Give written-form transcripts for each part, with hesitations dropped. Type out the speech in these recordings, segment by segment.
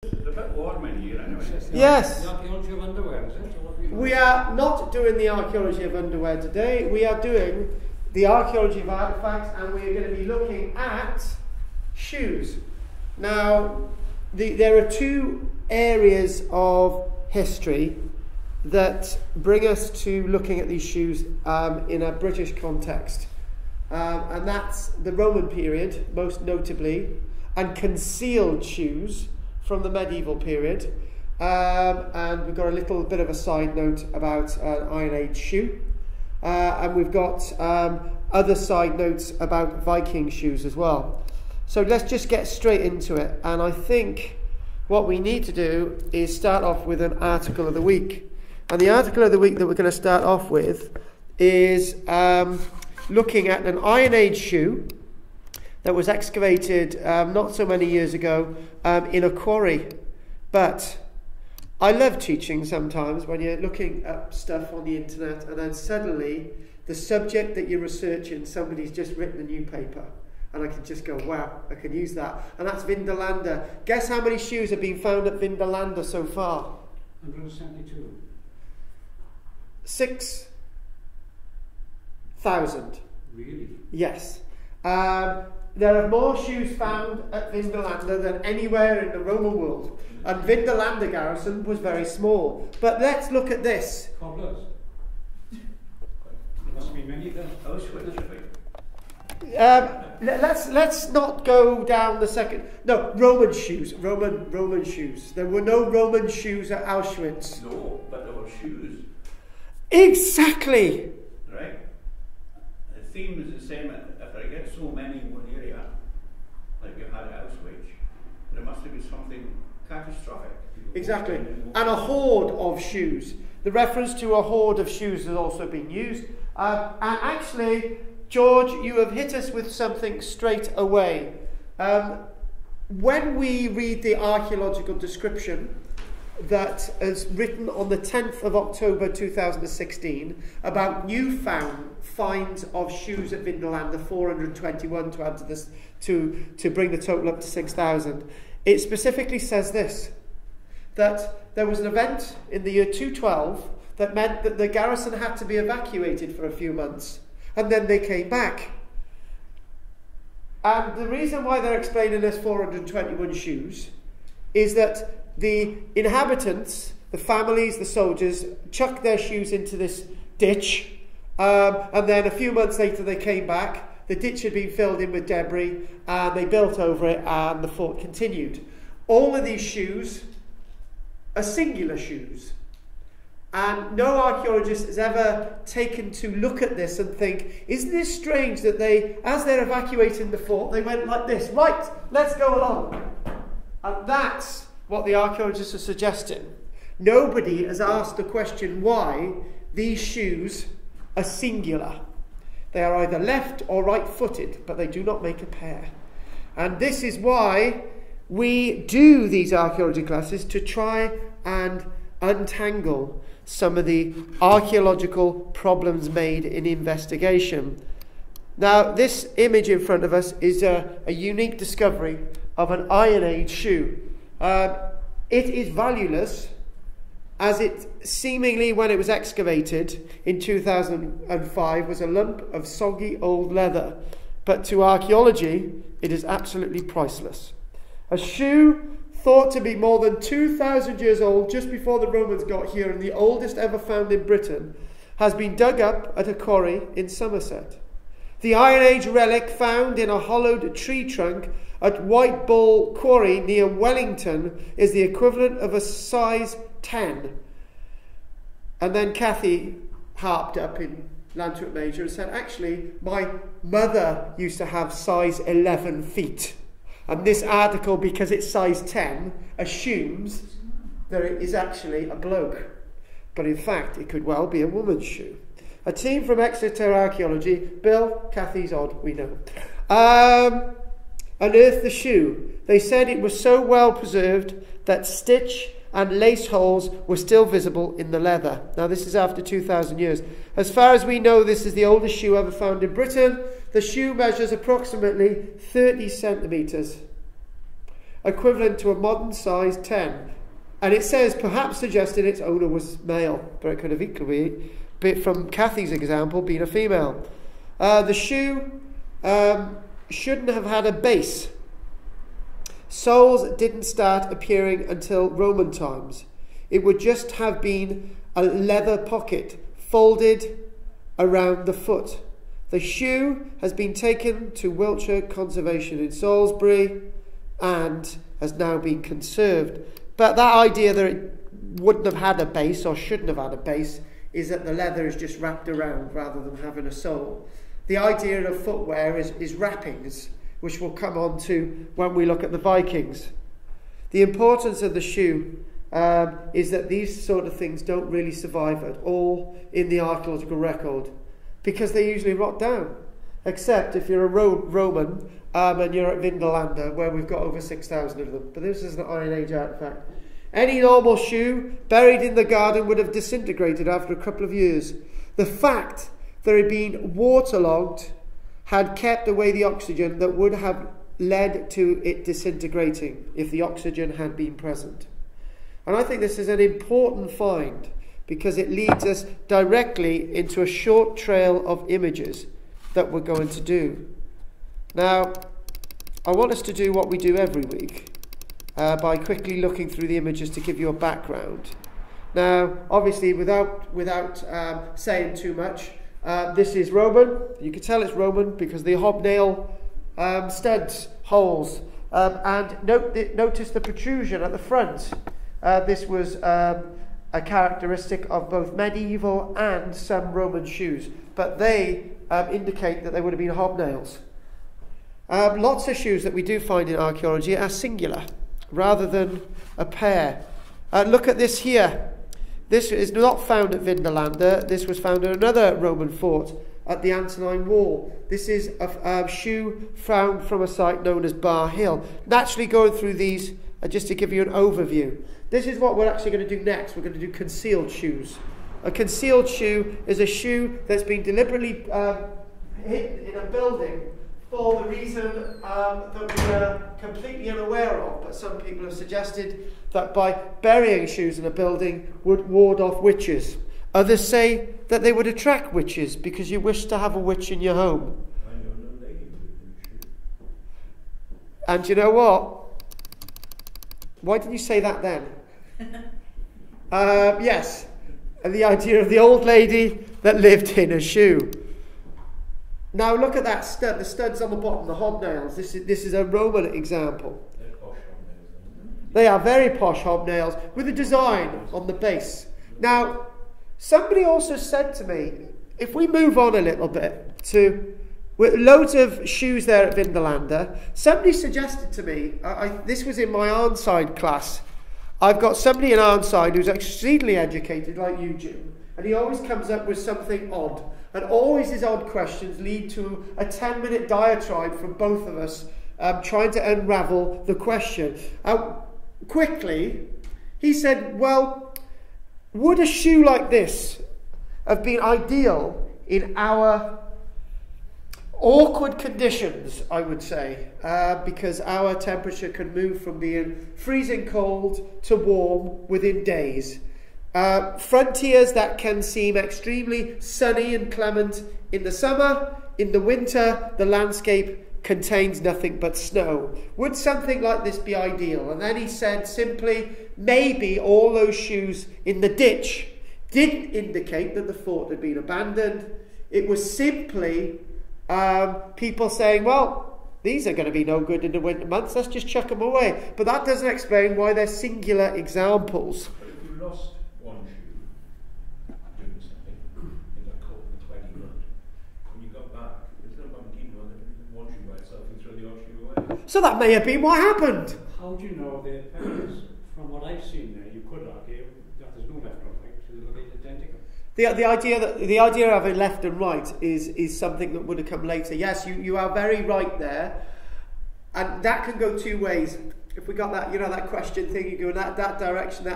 It's a bit warm in here anyway. Yes. The archaeology of underwear, is it? Or what We are not doing the archaeology of underwear today. We are doing the archaeology of artifacts, and we are going to be looking at shoes. Now, there are two areas of history that bring us to looking at these shoes in a British context. And that's the Roman period, most notably, and concealed shoes from the medieval period. And we've got a little bit of a side note about an Iron Age shoe. And we've got other side notes about Viking shoes as well. So let's just get straight into it. And I think what we need to do is start off with an article of the week. And the article of the week that we're going to start off with is looking at an Iron Age shoe that was excavated not so many years ago in a quarry. But I love teaching sometimes when you're looking up stuff on the internet and then suddenly the subject that you're researching, somebody's just written a new paper. And I can just go, wow, I can use that. And that's Vindolanda. Guess how many shoes have been found at Vindolanda so far? 172. 6,000. Really? Yes. There are more shoes found at Vindolanda than anywhere in the Roman world. And Vindolanda garrison was very small. But let's look at this. Cobblers. There must be many then. Auschwitz, I think. Let's not go down the second. No, Roman shoes. Roman shoes. There were no Roman shoes at Auschwitz. No, but there were shoes. Exactly. Right? The theme is the same. If I get so many in one area, like you had at Auschwitz, there must have been something catastrophic. Exactly. And a hoard of shoes. The reference to a hoard of shoes has also been used. And actually, George, you have hit us with something straight away. When we read the archaeological description that is written on the 10th of October 2016 about newfound finds of shoes at Vindolanda, 421 to add to this, to bring the total up to 6,000, it specifically says this, that there was an event in the year 212 that meant that the garrison had to be evacuated for a few months, and then they came back. And the reason why they're explaining this 421 shoes is that the inhabitants, the families, the soldiers, chucked their shoes into this ditch, and then a few months later they came back. The ditch had been filled in with debris, and they built over it, and the fort continued. All of these shoes are singular shoes. And no archaeologist has ever taken to look at this and think, isn't this strange that they, as they're evacuating the fort, they went like this, right, let's go along. And that's what the archaeologists are suggesting. Nobody has asked the question why these shoes are singular. They are either left or right-footed, but they do not make a pair. And this is why we do these archaeology classes, to try and untangle some of the archaeological problems made in investigation. Now, this image in front of us is a unique discovery of an Iron Age shoe. It is valueless, as it seemingly, when it was excavated in 2005, was a lump of soggy old leather. But to archaeology, it is absolutely priceless. A shoe thought to be more than 2,000 years old just before the Romans got here, and the oldest ever found in Britain, has been dug up at a quarry in Somerset. The Iron Age relic found in a hollowed tree trunk at White Bull Quarry near Wellington is the equivalent of a size 10. And then Kathy harped up in Lantwick Major and said, actually, my mother used to have size 11 feet. And this article, because it's size 10, assumes that it is actually a bloke. But in fact, it could well be a woman's shoe. A team from Exeter Archaeology, Bill, Kathy's odd, we know, unearthed the shoe. They said it was so well preserved that stitch and lace holes were still visible in the leather. Now, this is after 2,000 years. As far as we know, this is the oldest shoe ever found in Britain. The shoe measures approximately 30 centimetres. equivalent to a modern size 10. And it says, perhaps suggesting its owner was male, but it could have equally, been from Kathy's example, been a female. The shoe shouldn't have had a base. Soles didn't start appearing until Roman times. It would just have been a leather pocket folded around the foot. The shoe has been taken to Wiltshire Conservation in Salisbury and has now been conserved. But that idea that it wouldn't have had a base or shouldn't have had a base is that the leather is just wrapped around rather than having a sole. The idea of footwear is wrappings, which we'll come on to when we look at the Vikings. The importance of the shoe is that these sort of things don't really survive at all in the archaeological record because they usually rot down, except if you're a Roman and you're at Vindolanda, where we've got over 6,000 of them. But this is an Iron Age artifact. Any normal shoe buried in the garden would have disintegrated after a couple of years. The fact that it had been waterlogged had kept away the oxygen that would have led to it disintegrating if the oxygen had been present. And I think this is an important find because it leads us directly into a short trail of images that we're going to do. Now, I want us to do what we do every week by quickly looking through the images to give you a background. Now, obviously, without saying too much, this is Roman. You can tell it's Roman because the hobnail studs, holes, and notice the protrusion at the front. This was a characteristic of both medieval and some Roman shoes, but they indicate that they would have been hobnails. Lots of shoes that we do find in archaeology are singular rather than a pair. Look at this here. This is not found at Vindolanda. This was found at another Roman fort at the Antonine Wall. This is a shoe found from a site known as Bar Hill. Naturally, going through these just to give you an overview. This is what we're actually going to do next. We're going to do concealed shoes. A concealed shoe is a shoe that's been deliberately hidden in a building for the reason that we're completely unaware of, but some people have suggested that by burying shoes in a building would ward off witches. Others say that they would attract witches because you wish to have a witch in your home. And you know what? Why didn't you say that then? Yes, and the idea of the old lady that lived in a shoe. Now look at that stud, the studs on the bottom, the hobnails. This is a Roman example. They are very posh hobnails with a design on the base. Now, somebody also said to me, if we move on a little bit to with loads of shoes there at Vindolanda, somebody suggested to me, this was in my Arnside class, I've got somebody in Arnside who's exceedingly educated like you, Jim, and he always comes up with something odd. And always his odd questions lead to a 10-minute diatribe from both of us trying to unravel the question. Quickly, he said, well, would a shoe like this have been ideal in our awkward conditions, I would say, because our temperature can move from being freezing cold to warm within days. Frontiers that can seem extremely sunny and clement in the summer. In the winter, the landscape contains nothing but snow. Would something like this be ideal? And then he said simply, maybe all those shoes in the ditch didn't indicate that the fort had been abandoned. It was simply people saying, well, these are going to be no good in the winter months, let's just chuck them away. But that doesn't explain why they're singular examples. But if you lost one shoe doing something in that court for 20 grand, when you got back, there's no point in keeping one shoe by itself and throw the odd shoe away. So that may have been what happened. How do you know their parents? From what I've seen there, you could argue that there's no left or right, so they look identical. The idea of a left and right is something that would have come later. Yes, you are very right there, and that can go two ways. If we got that, that question thing, you go in that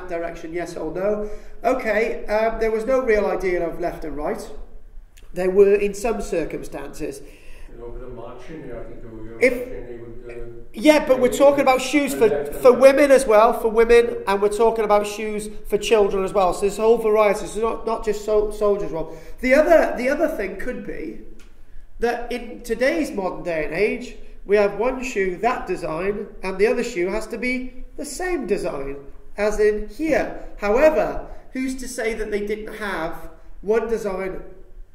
direction, yes or no. Okay, there was no real idea of left and right. There were in some circumstances. Yeah, but we're talking about shoes for women as well, for women, and we're talking about shoes for children as well. So there's a whole variety. So not just soldiers, Rob. The other thing could be that in today's modern day and age, we have one shoe, that design, and the other shoe has to be the same design as in here. However, who's to say that they didn't have one design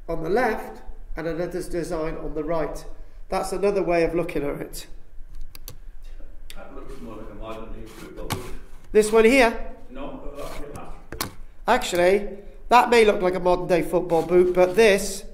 on the left and another design on the right? That's another way of looking at it. That looks more like a modern day football boot. This one here, No, actually, that may look like a modern day football boot, but this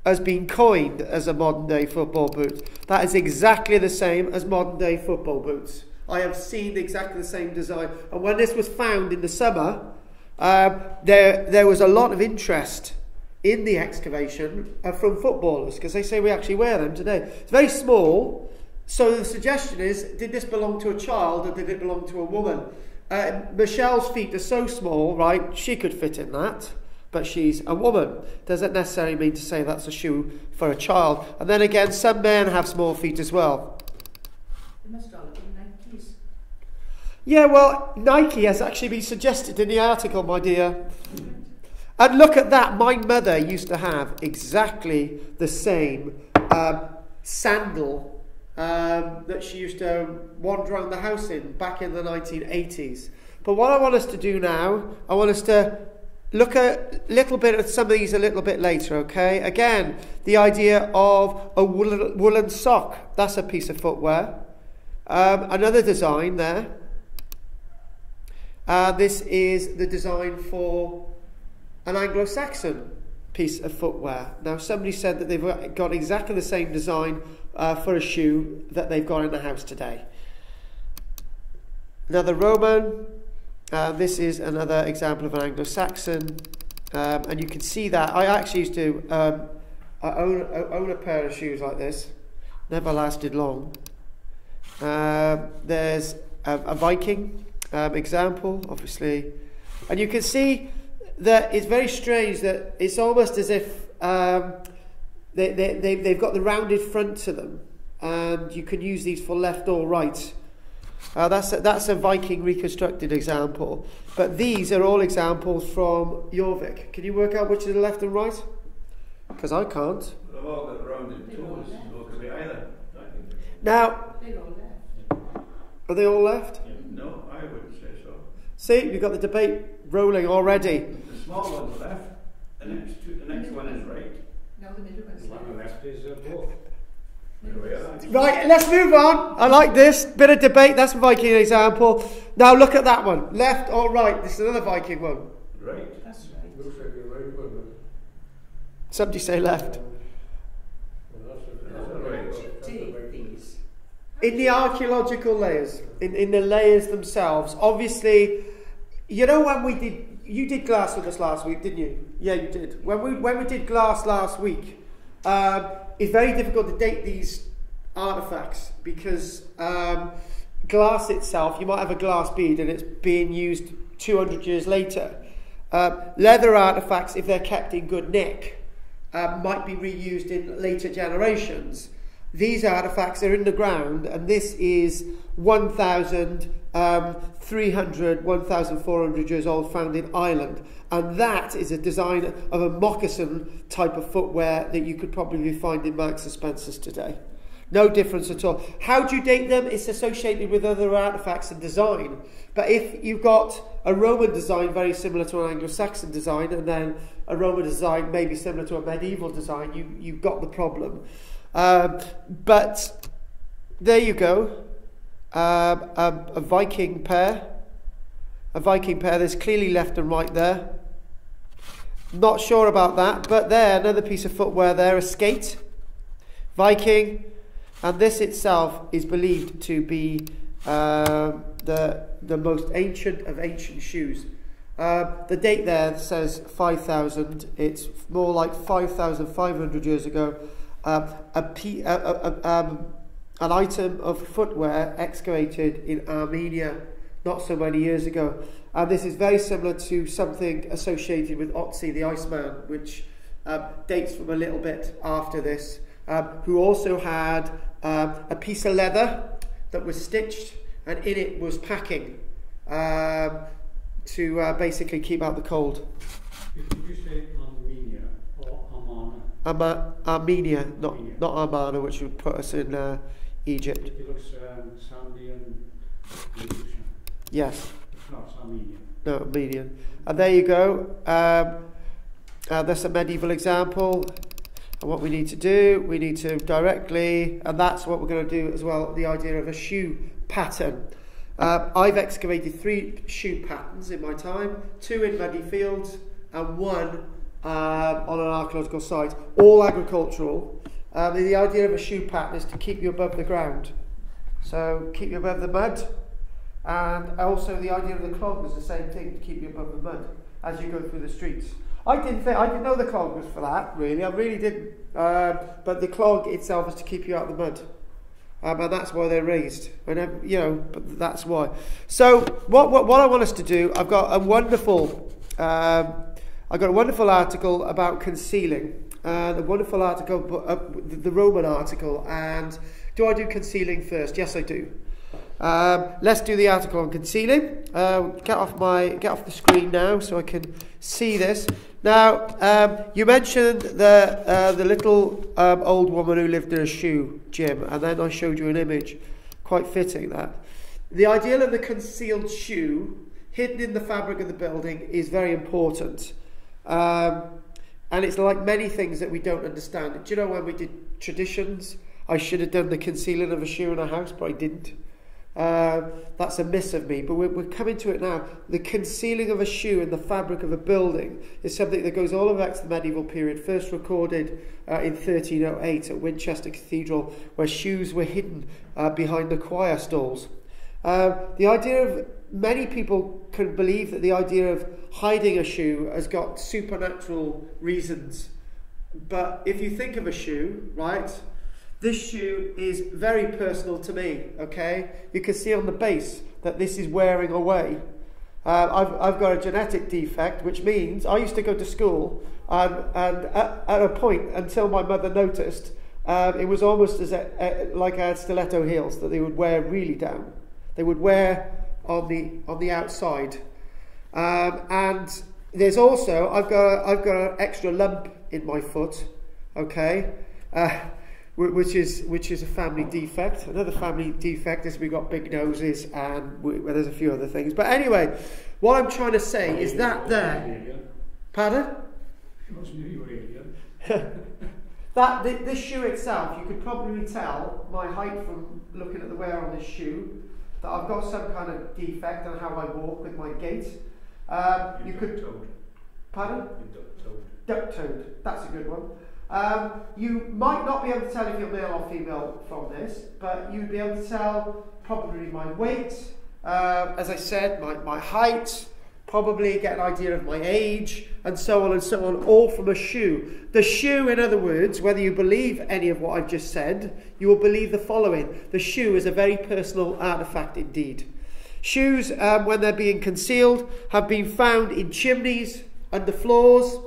has been coined as a modern day football boot. That is exactly the same as modern day football boots. I have seen exactly the same design. And when this was found in the summer, there was a lot of interest in the excavation from footballers, because they say we actually wear them today. It's very small, so the suggestion is, did this belong to a child or did it belong to a woman? Michelle's feet are so small, right, she could fit in that, but she's a woman. Doesn't necessarily mean to say that's a shoe for a child. And then again, some men have small feet as well. They must all be Nikes. Yeah, well, Nike has actually been suggested in the article, my dear. And look at that. My mother used to have exactly the same sandal that she used to wander around the house in back in the 1980s. But what I want us to do now, I want us to look at a little bit at some of these a little bit later, okay? Again, the idea of a woolen sock. That's a piece of footwear. Another design there. This is the design for an Anglo-Saxon piece of footwear. Now, somebody said that they've got exactly the same design for a shoe that they've got in the house today. Another Roman. This is another example of an Anglo-Saxon. And you can see that. I actually used to own a pair of shoes like this. Never lasted long. There's a Viking example, obviously. And you can see that it's very strange that it's almost as if they've got the rounded front to them, and you can use these for left or right. That's a Viking reconstructed example, but these are all examples from Jorvik. Can you work out which is the left and right? Because I can't. They've all got rounded toes, so it could be either. Now, They're all left. are they all left? No, I wouldn't say so. See, you've got the debate rolling already. The small one's left, the next one is right. No, the middle one's The one on the left. left is both. There we are. Right, let's move on. I like this. Bit of debate. That's a Viking example. Now look at that one. Left or right? This is another Viking one. Right. That's right. Looks like a right one. Somebody say left. Well, That's all right. Take these. In the archaeological layers, in the layers themselves, obviously, you know when you did glass with us last week, didn't you? Yeah, you did. When we did glass last week, it's very difficult to date these artifacts because glass itself, you might have a glass bead and it's being used 200 years later. Leather artifacts, if they're kept in good nick, might be reused in later generations. These artifacts are in the ground, and this is 1,300, 1,400 years old, found in Ireland. And that is a design of a moccasin type of footwear that you could probably find in Marks and Spencer's today. No difference at all. How do you date them? It's associated with other artifacts and design. But if you've got a Roman design very similar to an Anglo-Saxon design, and then a Roman design maybe similar to a medieval design, you've got the problem. But there you go. A Viking pair. A Viking pair. There's clearly left and right there. Not sure about that, but there, another piece of footwear there, a skate. Viking. And this itself is believed to be the most ancient of ancient shoes. The date there says 5,000. It's more like 5,500 years ago. An item of footwear excavated in Armenia not so many years ago. And this is very similar to something associated with Otzi the Iceman, which dates from a little bit after this, who also had a piece of leather that was stitched, and in it was packing to basically keep out the cold. Did you say Armenia or Amana? Armenia, not Armenia. not Armana, which would put us in Egypt. It looks sandy and Egyptian. Yes, It's not Armenia. no, Armenian. And there you go. That's a medieval example. And what we need to do, we need to directly, and that's what we're going to do as well, the idea of a shoe pattern. I've excavated 3 shoe patterns in my time, 2 in muddy fields and 1 on an archaeological site, all agricultural. The idea of a shoe pattern is to keep you above the ground. So keep you above the mud, and also the idea of the clog was the same thing, to keep you above the mud as you go through the streets. I didn't know the clog was for that, really. I really didn't. But the clog itself is to keep you out of the mud. And that's why they're raised. But that's why. So what I want us to do, I've got a wonderful article about concealing. The wonderful article, the Roman article. And do I do concealing first? Yes, I do. Let's do the article on concealing. Get off the screen now so I can see this. Now, you mentioned the little old woman who lived in a shoe, Jim, and then I showed you an image, quite fitting that. The idea of the concealed shoe hidden in the fabric of the building is very important. And it's like many things that we don't understand. Do you know when we did traditions, I should have done the concealing of a shoe in a house, but I didn't. That's a miss of me, but we're coming to it now. The concealing of a shoe in the fabric of a building is something that goes all the way back to the medieval period, first recorded in 1308 at Winchester Cathedral, where shoes were hidden behind the choir stalls. The idea of many people can believe that the idea of hiding a shoe has got supernatural reasons, but if you think of a shoe, right? This shoe is very personal to me, okay? You can see on the base that this is wearing away. I've got a genetic defect, which means I used to go to school and at a point, until my mother noticed, it was almost as like I had stiletto heels that they would wear really down. They would wear on the outside. And there's also, I've got an extra lump in my foot, okay? Which is a family defect. Another family defect is we've got big noses and there's a few other things. But anyway, what I'm trying to say is that there. Pardon? This shoe itself, you could probably tell my height from looking at the wear on this shoe, that I've got some kind of defect on how I walk with my gait. You could. Duck-toed. Pardon? Duck-toed. Duck-toed. That's a good one. You might not be able to tell if you're male or female from this, but you'd be able to tell probably my weight, as I said, my height, probably get an idea of my age, and so on, all from a shoe. The shoe, in other words, whether you believe any of what I've just said, you will believe the following. The shoe is a very personal artefact indeed. Shoes, when they're being concealed, have been found in chimneys, under floors,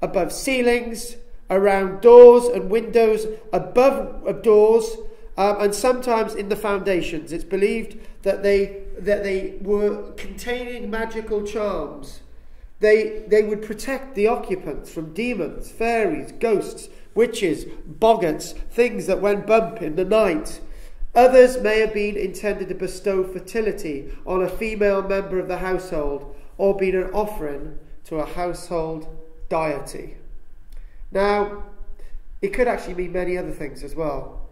above ceilings, around doors and windows, above doors, and sometimes in the foundations. It's believed that they were containing magical charms. They would protect the occupants from demons, fairies, ghosts, witches, boggarts, things that went bump in the night. Others may have been intended to bestow fertility on a female member of the household, or been an offering to a household deity. Now, it could actually mean many other things as well.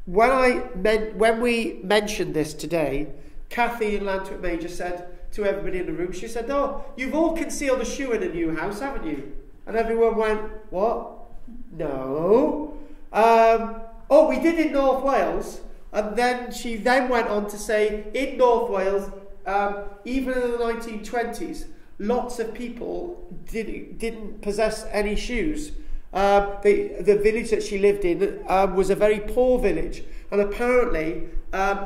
When we mentioned this today, Kathy in Lantwick Major said to everybody in the room, she said, "Oh, you've all concealed a shoe in a new house, haven't you?" And everyone went, "What? No. Oh, we did in North Wales." And then she went on to say, in North Wales, even in the 1920s, lots of people didn't possess any shoes. The village that she lived in was a very poor village, and apparently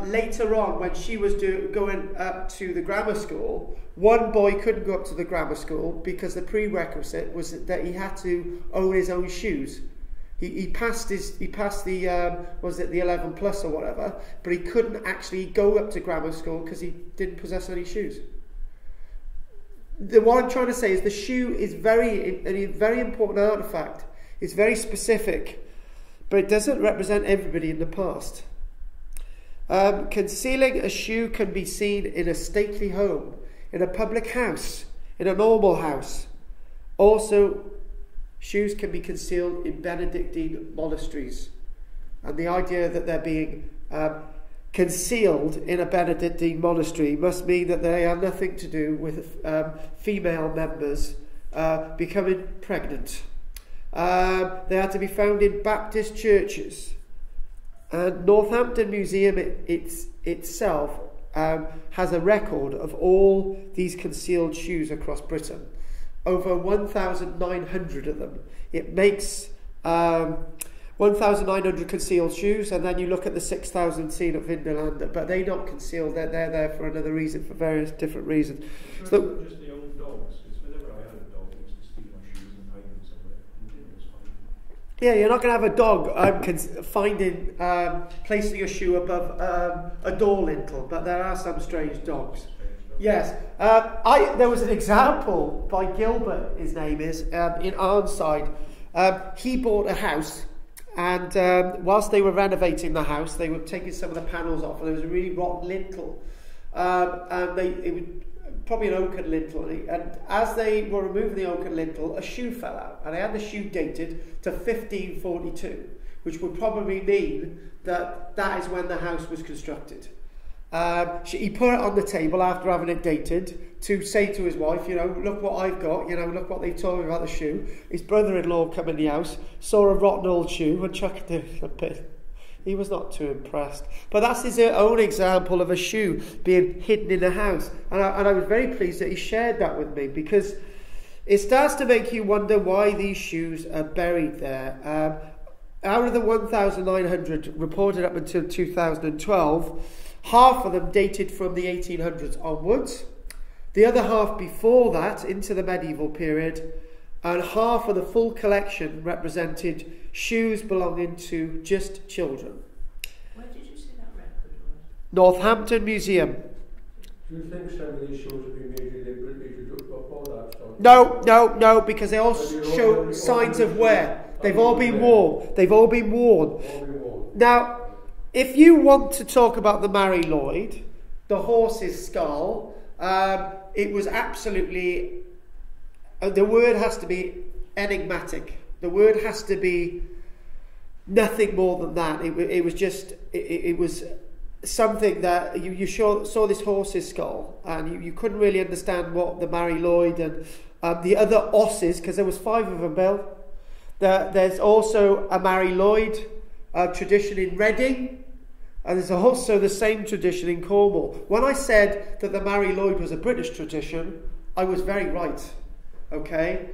later on, when she was going up to the grammar school, one boy couldn't go up to the grammar school because the prerequisite was that he had to own his own shoes. He passed the was it the 11 plus or whatever, but he couldn't actually go up to grammar school because he didn't possess any shoes. What I'm trying to say is the shoe is a very important artifact. It's very specific, but it doesn't represent everybody in the past. Concealing a shoe can be seen in a stately home, in a public house, in a normal house. Also, shoes can be concealed in Benedictine monasteries. And the idea that they're being concealed in a Benedictine monastery must mean that they have nothing to do with female members becoming pregnant. They are to be found in Baptist churches. And Northampton Museum itself has a record of all these concealed shoes across Britain. Over 1,900 of them. It makes 1,900 concealed shoes, and then you look at the 6,000 seen at Vindolanda, but they're not concealed, they're there for another reason, for various different reasons. It's So, not just the old dogs, it's whenever I had a dog, I used to steal my shoes and hide them somewhere, and it was fine. yeah, you're not going to have a dog placing a shoe above a door lintel, but there are some strange dogs. Yes, there was an example by Gilbert, his name is, in Arnside. He bought a house, and whilst they were renovating the house, they were taking some of the panels off, and there was a really rotten lintel. And it was probably an oaken lintel, and as they were removing the oaken lintel, a shoe fell out, and they had the shoe dated to 1542, which would probably mean that is when the house was constructed. He put it on the table after having it dated to say to his wife, look what I've got, look what they've told me about the shoe. His brother-in-law come in the house, saw a rotten old shoe and chucked it in a bit. He was not too impressed. But that's his own example of a shoe being hidden in a house. And I was very pleased that he shared that with me, because it starts to make you wonder why these shoes are buried there. Out of the 1,900 reported up until 2012, half of them dated from the 1800s onwards, the other half before that into the medieval period, and half of the full collection represented shoes belonging to just children. Where did you say that record was? Northampton Museum. Do you think some of these shows have been made deliberately to do all that stuff? No, because they all show signs of wear. They've all been worn. All been worn. Now, if you want to talk about the Mary Lloyd, the horse's skull, it was absolutely... the word has to be enigmatic. The word has to be nothing more than that. It was just... It was something that you saw this horse's skull, and you couldn't really understand what the Mary Lloyd and the other osses, because there was 5 of them, Bill. There's also a Mary Lloyd tradition in Reading, and there's also the same tradition in Cornwall. When I said that the Mary Lloyd was a British tradition, I was very right. Okay?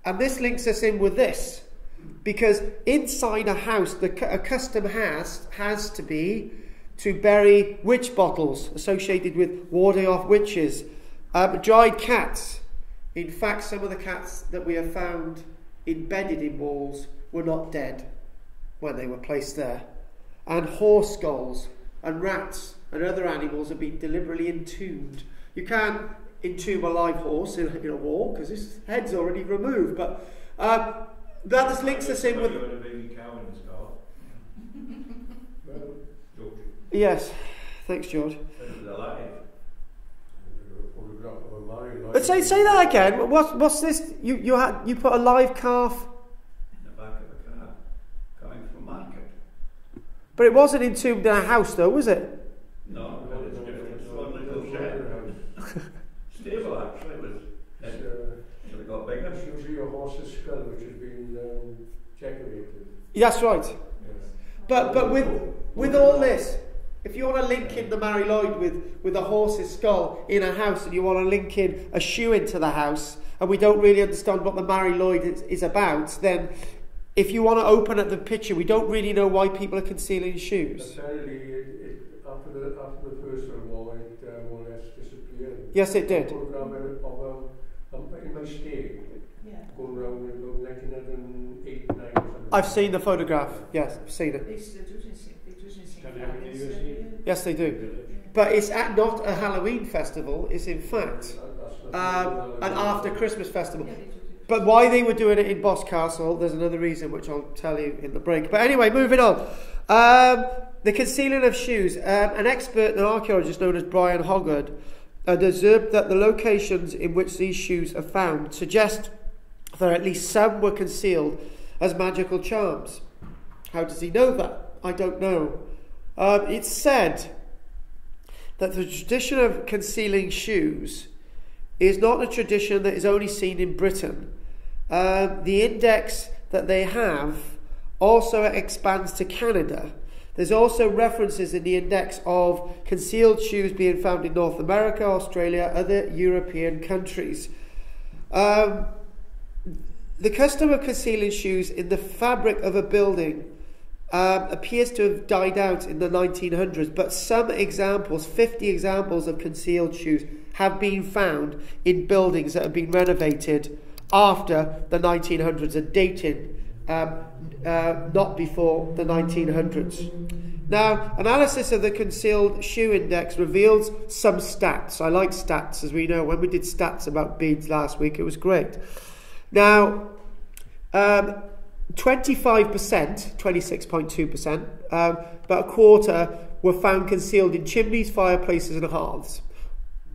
And this links us in with this, because inside a house, a custom has to be to bury witch bottles associated with warding off witches, dried cats. In fact, some of the cats that we have found embedded in walls were not dead when they were placed there. And horse skulls and rats and other animals have been deliberately entombed. You can't entomb a live horse in a wall because his head's already removed. But that just links us in with... You had a baby cow in the skull. George. Yes, thanks, George. It was alive. But say that again. What's this? You put a live calf, In the back of a car, coming from market. but it wasn't entombed in a house, though, was it? No, but it's different. It's one little shed. Stable, actually, it was. It got bigger. That's usually a horse's skull which has been decorated. That's right. Yes. But with all this, if you want to link in the Mary Lloyd with a horse's skull in a house, and you want to link in a shoe into the house, and we don't really understand what the Mary Lloyd is about, then if you want to open up the picture, we don't really know why people are concealing shoes. Apparently, after the First World War, it more or less disappeared. Yes, it did. In my stay, Yeah. going around in about 1908, 9 or something I've seen the photograph. Yes, I've seen it. They still do this. They do this in Can they have Florence, New Year's Eve? Yes, they do. Village. But it's not a Halloween festival. It's in fact an after Christmas festival. Yeah, they do. But why they were doing it in Boscastle, there's another reason which I'll tell you in the break. But anyway, moving on. The concealing of shoes. An expert, an archaeologist known as Brian Hoggard, observed that the locations in which these shoes are found suggest that at least some were concealed as magical charms. How does he know that? I don't know. It's said that the tradition of concealing shoes is not a tradition that is only seen in Britain. The index that they have also expands to Canada. There's also references in the index of concealed shoes being found in North America, Australia, other European countries. The custom of concealing shoes in the fabric of a building appears to have died out in the 1900s, but some examples, 50 examples of concealed shoes, have been found in buildings that have been renovated after the 1900s and dated not before the 1900s. Now, analysis of the concealed shoe index reveals some stats. I like stats, as we know. When we did stats about beads last week, it was great. Now, 25%, 26.2%, about a quarter were found concealed in chimneys, fireplaces and hearths.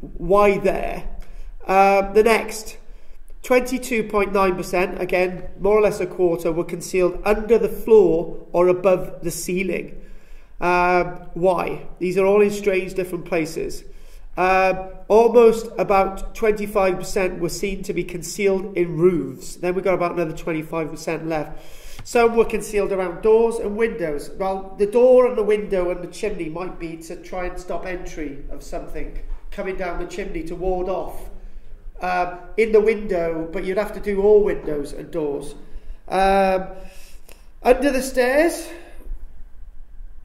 Why there? The next, 22.9%, again, more or less a quarter, were concealed under the floor or above the ceiling. Why? These are all in strange different places. Almost about 25% were seen to be concealed in roofs. Then we've got about another 25% left. Some were concealed around doors and windows. Well, the door and the window and the chimney might be to try and stop entry of something coming down the chimney to ward off. In the window, but you'd have to do all windows and doors. Under the stairs,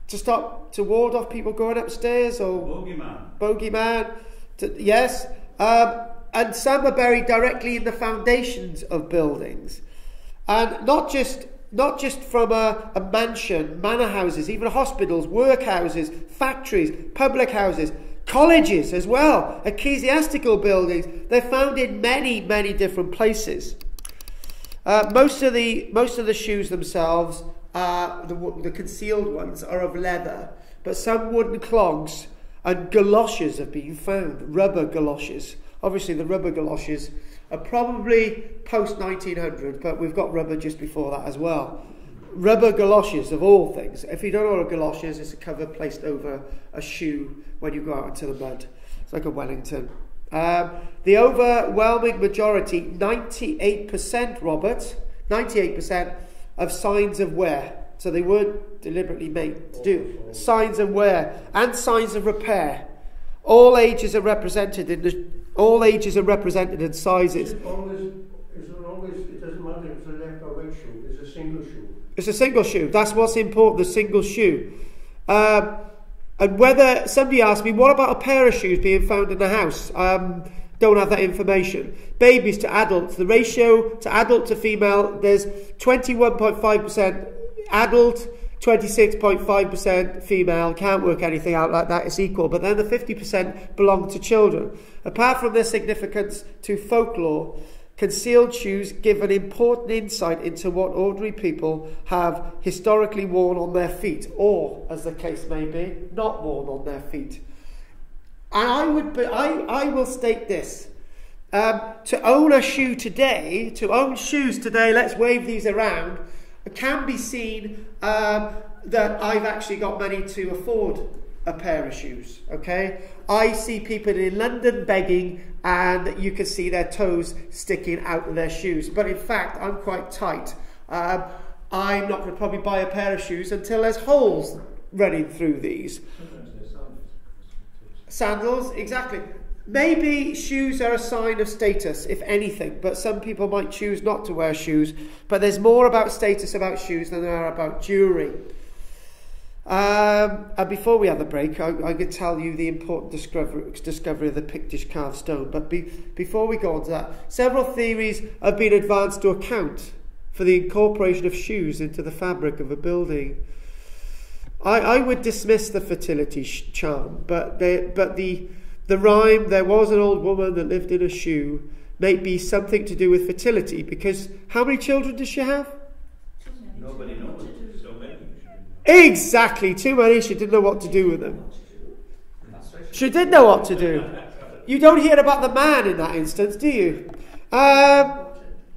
to ward off people going upstairs, or bogeyman. Yes, and some are buried directly in the foundations of buildings, and not just from a mansion, manor houses, even hospitals, workhouses, factories, public houses, colleges as well, ecclesiastical buildings. They're found in many, many different places. Most of the shoes themselves, the concealed ones, are of leather, but some wooden clogs and galoshes have been found, rubber galoshes. Obviously the rubber galoshes are probably post 1900, but we've got rubber just before that as well. Rubber galoshes, of all things. If you don't know what a galoshe is, it's a cover placed over a shoe when you go out into the mud. It's like a Wellington. The overwhelming majority, 98%, Robert, 98% of signs of wear. So they weren't deliberately made to do. Signs of wear and signs of repair. All ages are represented in sizes. It doesn't matter if it's a left or right shoe, it's a single shoe. It's a single shoe. That's what's important, the single shoe. And whether, somebody asked me, what about a pair of shoes being found in the house? Don't have that information. Babies to adults, the ratio to adult to female, there's 21.5% adult, 26.5% female. Can't work anything out like that, it's equal. But then the 50% belong to children. Apart from their significance to folklore, concealed shoes give an important insight into what ordinary people have historically worn on their feet, or, as the case may be, not worn on their feet. And I will state this. To own a shoe today, to own shoes today, let's wave these around, it can be seen that I've actually got money to afford a pair of shoes, okay? I see people in London begging, and you can see their toes sticking out of their shoes. But in fact, I'm quite tight. I'm not going to probably buy a pair of shoes until there's holes running through these. Sandals, exactly. Maybe shoes are a sign of status, if anything, but some people might choose not to wear shoes. But there's more about status about shoes than there are about jewellery. And before we have the break, I could tell you the important discovery of the Pictish carved stone. But before we go on to that, several theories have been advanced to account for the incorporation of shoes into the fabric of a building. I would dismiss the fertility charm, but the rhyme, there was an old woman that lived in a shoe, may be something to do with fertility, because how many children does she have? Nobody knows. So many. Exactly, too many. She didn't know what to do with them. She did know what to do. You don't hear about the man in that instance, do you?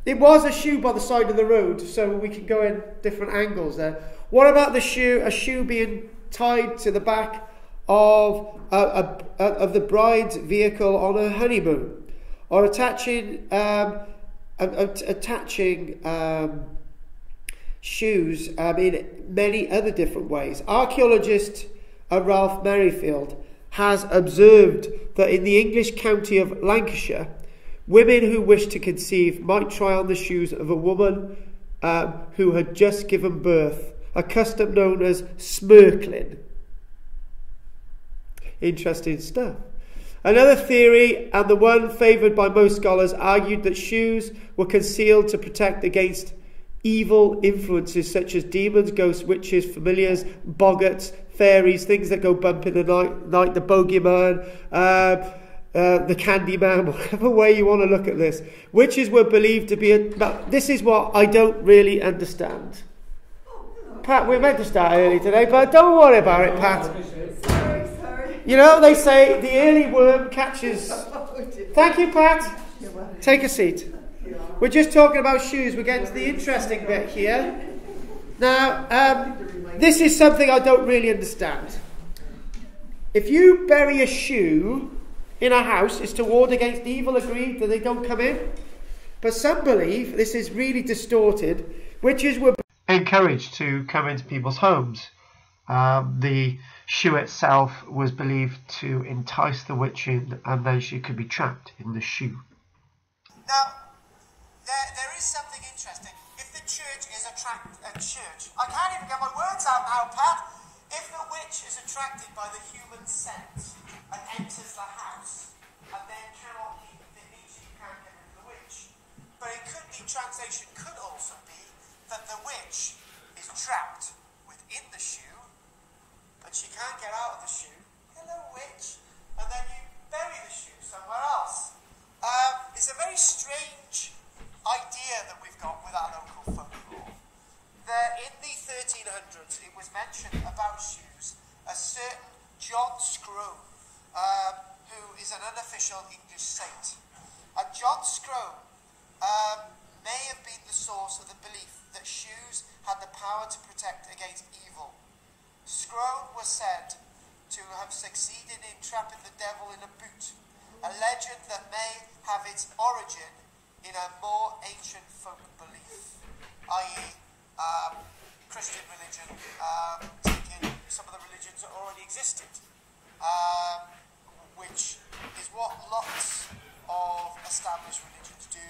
It was a shoe by the side of the road, so we can go in different angles there. What about the shoe? A shoe being tied to the back of the bride's vehicle on a honeymoon, or attaching shoes in many other different ways. Archaeologist Ralph Merrifield has observed that in the English county of Lancashire, women who wished to conceive might try on the shoes of a woman who had just given birth, a custom known as smirkling. Interesting stuff. Another theory, and the one favoured by most scholars, argued that shoes were concealed to protect against evil influences such as demons, ghosts, witches, familiars, boggarts, fairies, things that go bump in the night, the bogeyman, the Candyman, whatever way you want to look at this. Witches were believed to be... this is what I don't really understand. Pat, we're meant to start early today, but don't worry about it, Pat. Sorry. You know, they say the early worm catches... Thank you, Pat. Take a seat. We're just talking about shoes. We're getting to the interesting bit here. Now, this is something I don't really understand. If you bury a shoe in a house, it's to ward against evil, agreed, that they don't come in. But some believe, this is really distorted, witches were encouraged to come into people's homes. The shoe itself was believed to entice the witch in, and then she could be trapped in the shoe. Now, there is something interesting. If the church is a church, I can't even get my words out now, Pat. If the witch is attracted by the human scent and enters the house, and then cannot leave, it means you can't get rid of the witch. But it could be, translation could also be that the witch is trapped within the shoe, but she can't get out of the shoe. Hello, witch. And then you bury the shoe somewhere else. It's a very strange idea that we've got with our local folklore. In the 1300s, it was mentioned about shoes, a certain John Scrome, who is an unofficial English saint. And John Scrome may have been the source of the belief that shoes had the power to protect against evil. Scrome was said to have succeeded in trapping the devil in a boot, a legend that may have its origin in a more ancient folk belief, i.e. Christian religion, taking some of the religions that already existed, which is what lots of established religions do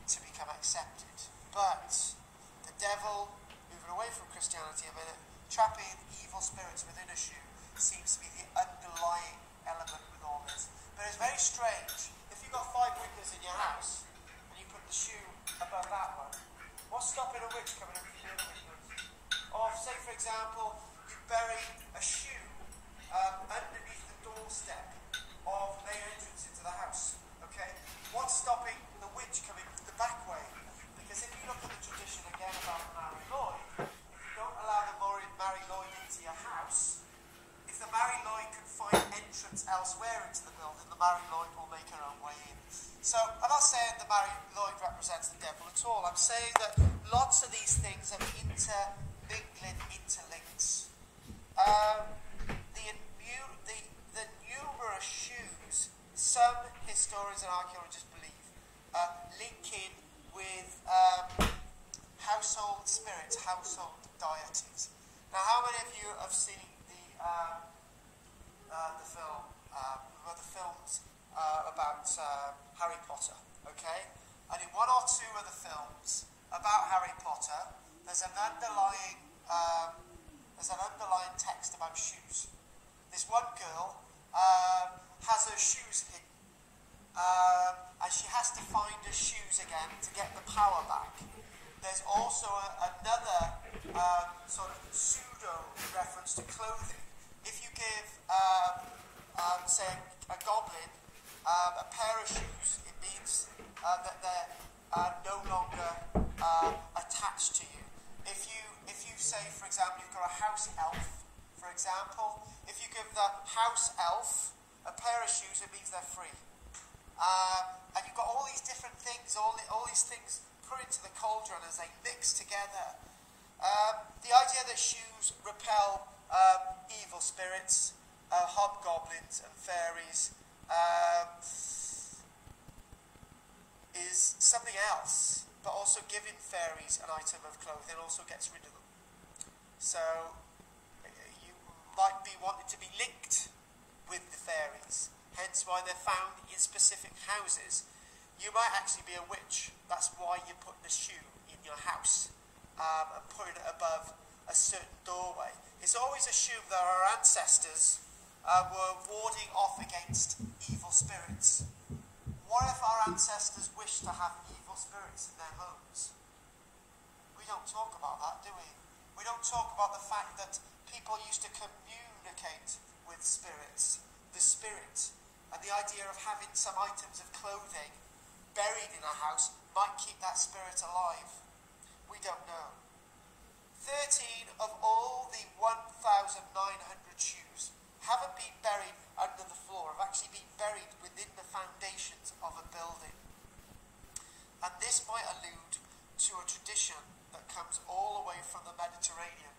to become accepted. But the devil, moving away from Christianity a minute, trapping evil spirits within a shoe seems to be the underlying element with all this. But it's very strange. If you've got 5 windows in your house and you put the shoe above that one, what's stopping a witch coming in through the other windows? Or say, for example, you bury a shoe underneath the doorstep of the entrance into the house. Okay? What's stopping the witch coming the back way? Because if you look at the tradition again about Mary Lloyd, if you don't allow the Mary Lloyd into your house, if the Mary Lloyd can find entrance elsewhere into the building, the Mary Lloyd will make her own way in. So, I'm not saying the Mary Lloyd represents the devil at all. I'm saying that lots of these things are intermingling, interlinks. The numerous shoes, some historians and archaeologists believe, linking with household spirits, household deities. Now, how many of you have seen the films about Harry Potter? Okay, and in 1 or 2 of the films about Harry Potter, there's an underlying text about shoes. This one girl has her shoes hidden, and she has to find her shoes again to get the power back. There's also another sort of pseudo reference to clothing. If you give, say, a goblin a pair of shoes, it means that they're no longer attached to you. If you say, for example, you've got a house elf, for example, if you give the house elf a pair of shoes, it means they're free. And you've got all these different things, all these things put into the cauldron as they mix together. The idea that shoes repel evil spirits, hobgoblins and fairies, is something else, but also giving fairies an item of clothing also gets rid of them. So you might be wanting to be linked with the fairies, hence why they're found in specific houses. You might actually be a witch. That's why you're putting a shoe in your house and putting it above a certain doorway. It's always assumed that our ancestors were warding off against evil spirits. What if our ancestors wished to have evil spirits in their homes? We don't talk about that, do we? We don't talk about the fact that people used to communicate with spirits, the spirit, and the idea of having some items of clothing buried in a house might keep that spirit alive. We don't know. 13 of all the 1,900 shoes haven't been buried under the floor, have actually been buried within the foundations of a building. And this might allude to a tradition that comes all the way from the Mediterranean.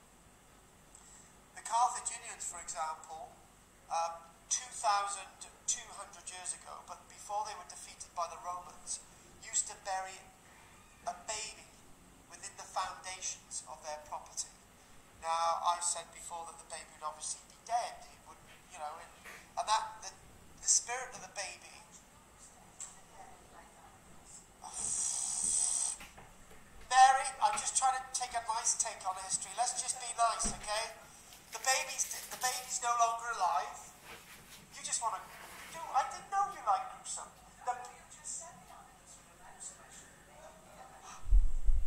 The Carthaginians, for example, 2,200 years ago, but before they were defeated by the Romans, used to bury a baby within the foundations of their property. Now, I've said before that the baby would obviously be dead. It would, and that the spirit of the baby. Mary, I'm just trying to take a nice take on history. Let's just be nice, okay? The baby's no longer alive. You just want to do. I didn't know you liked gruesome.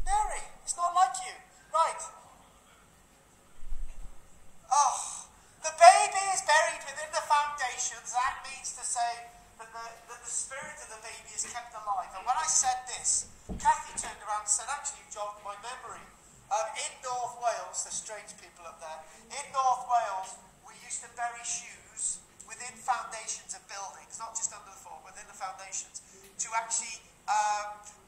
Mary, it's not like you. Right. Oh, the baby is buried within the foundations. That means to say that the spirit of the baby is kept alive. And when I said this, Kathy turned around and said, actually, you jogged my memory. In North Wales, the strange people up there, in North Wales, we used to bury shoes within foundations of buildings, not just under the floor, within the foundations, to actually,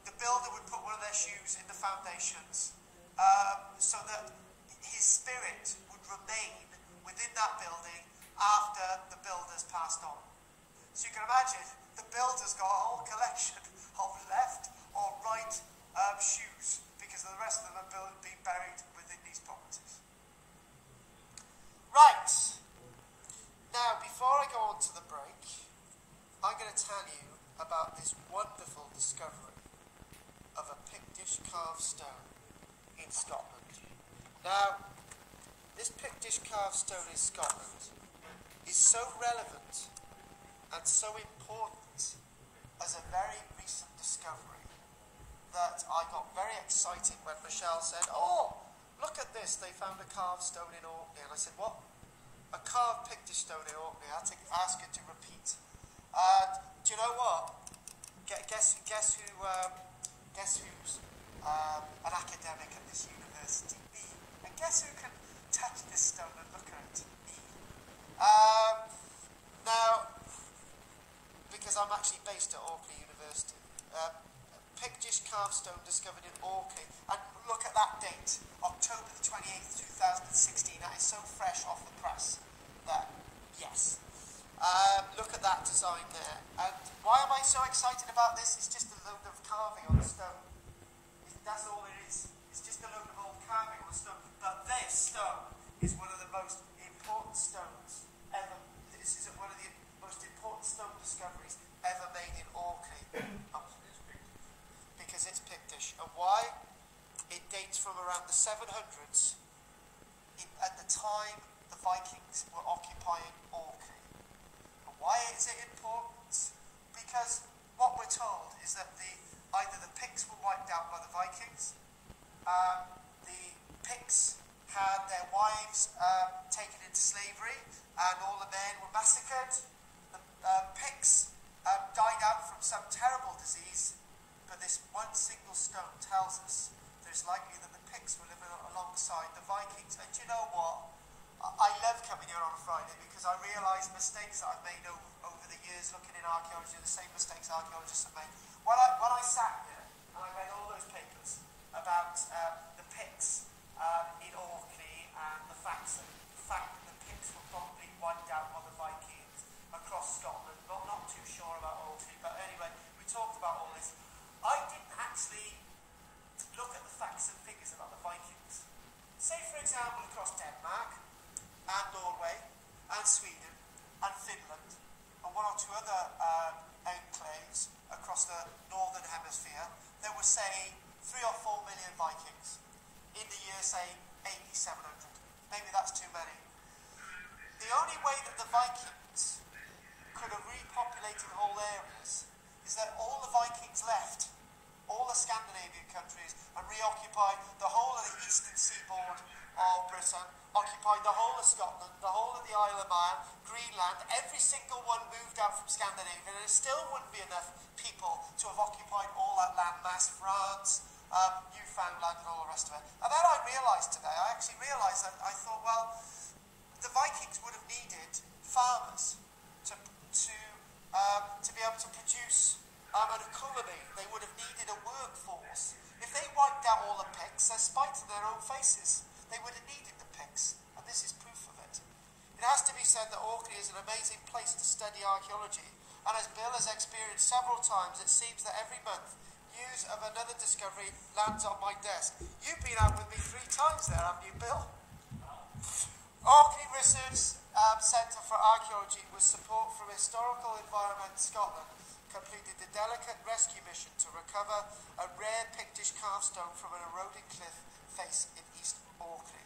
the builder would put one of their shoes in the foundations so that his spirit would remain within that building after the builder's passed on. So you can imagine, the builder's got a whole collection of left or right shoes, because the rest of them are being buried within these properties. Right. Now, before I go on to the break, I'm going to tell you about this wonderful discovery of a Pictish carved stone in Scotland. Now, this Pictish carved stone in Scotland is so relevant and so important as a very recent discovery that I got very excited when Michelle said, "Oh, look at this, they found a carved stone in Orkney." And I said, "What? A carved Pictish stone in Orkney?" I had to ask her to repeat. Do you know what? Guess who's an academic at this university? Me. And guess who can touch this stone and look at it? Me. Now, because I'm actually based at Orkney University, Pictish carved stone discovered in Orkney, and look at that date, October the 28th, 2016. That is so fresh off the press. That, yes. Look at that design there. And why am I so excited about this? It's just a load of carving on the stone. That's all it is. It's just a load of old carving on the stone. But this stone is one of the most important stones ever. This is one of the most important stone discoveries ever made in Orkney. Because it's Pictish. And why? It dates from around the 700s. At the time the Vikings were occupying Orkney. And why is it important? Because what we're told is that the Picts were wiped out by the Vikings. The Picts had their wives taken into slavery, and all the men were massacred. The Picts died out from some terrible disease, but this one single stone tells us that it's likely that the Picts were living alongside the Vikings. And you know what? I love coming here on a Friday because I realise mistakes that I've made over the years looking in archaeology, the same mistakes archaeologists have made. When I sat here and I read all those papers about the Picts in Orkney and the fact that the Picts were probably wiped out by the Vikings across Scotland, not too sure about Orkney, but anyway, we talked about all this. I didn't actually look at the facts and figures about the Vikings. Say, for example, across Denmark and Norway and Sweden and Finland and one or two other enclaves across the northern hemisphere, there were, say, 3 or 4 million Vikings in the year, say, 8700. Maybe that's too many. The only way that the Vikings could have repopulated whole areas is that all the Vikings left all the Scandinavian countries and reoccupied the whole of the eastern seaboard of Britain, occupied the whole of Scotland, the whole of the Isle of Man, Greenland. Every single one moved out from Scandinavia, and it still wouldn't be enough people to have occupied all that landmass, France, Newfoundland and all the rest of it. And then I realised today, I thought, well, the Vikings would have needed farmers to be able to produce an economy. They would have needed a workforce. If they wiped out all the Picts, they're spiting their own faces. They would have needed the Picts, and this is proof of it. It has to be said that Orkney is an amazing place to study archaeology, and as Bill has experienced several times, it seems that every month news of another discovery lands on my desk. You've been out with me 3 times there, haven't you, Bill? Orkney Research Centre for Archaeology, with support from Historical Environment Scotland, completed the delicate rescue mission to recover a rare Pictish carved stone from an eroding cliff face in East Orkney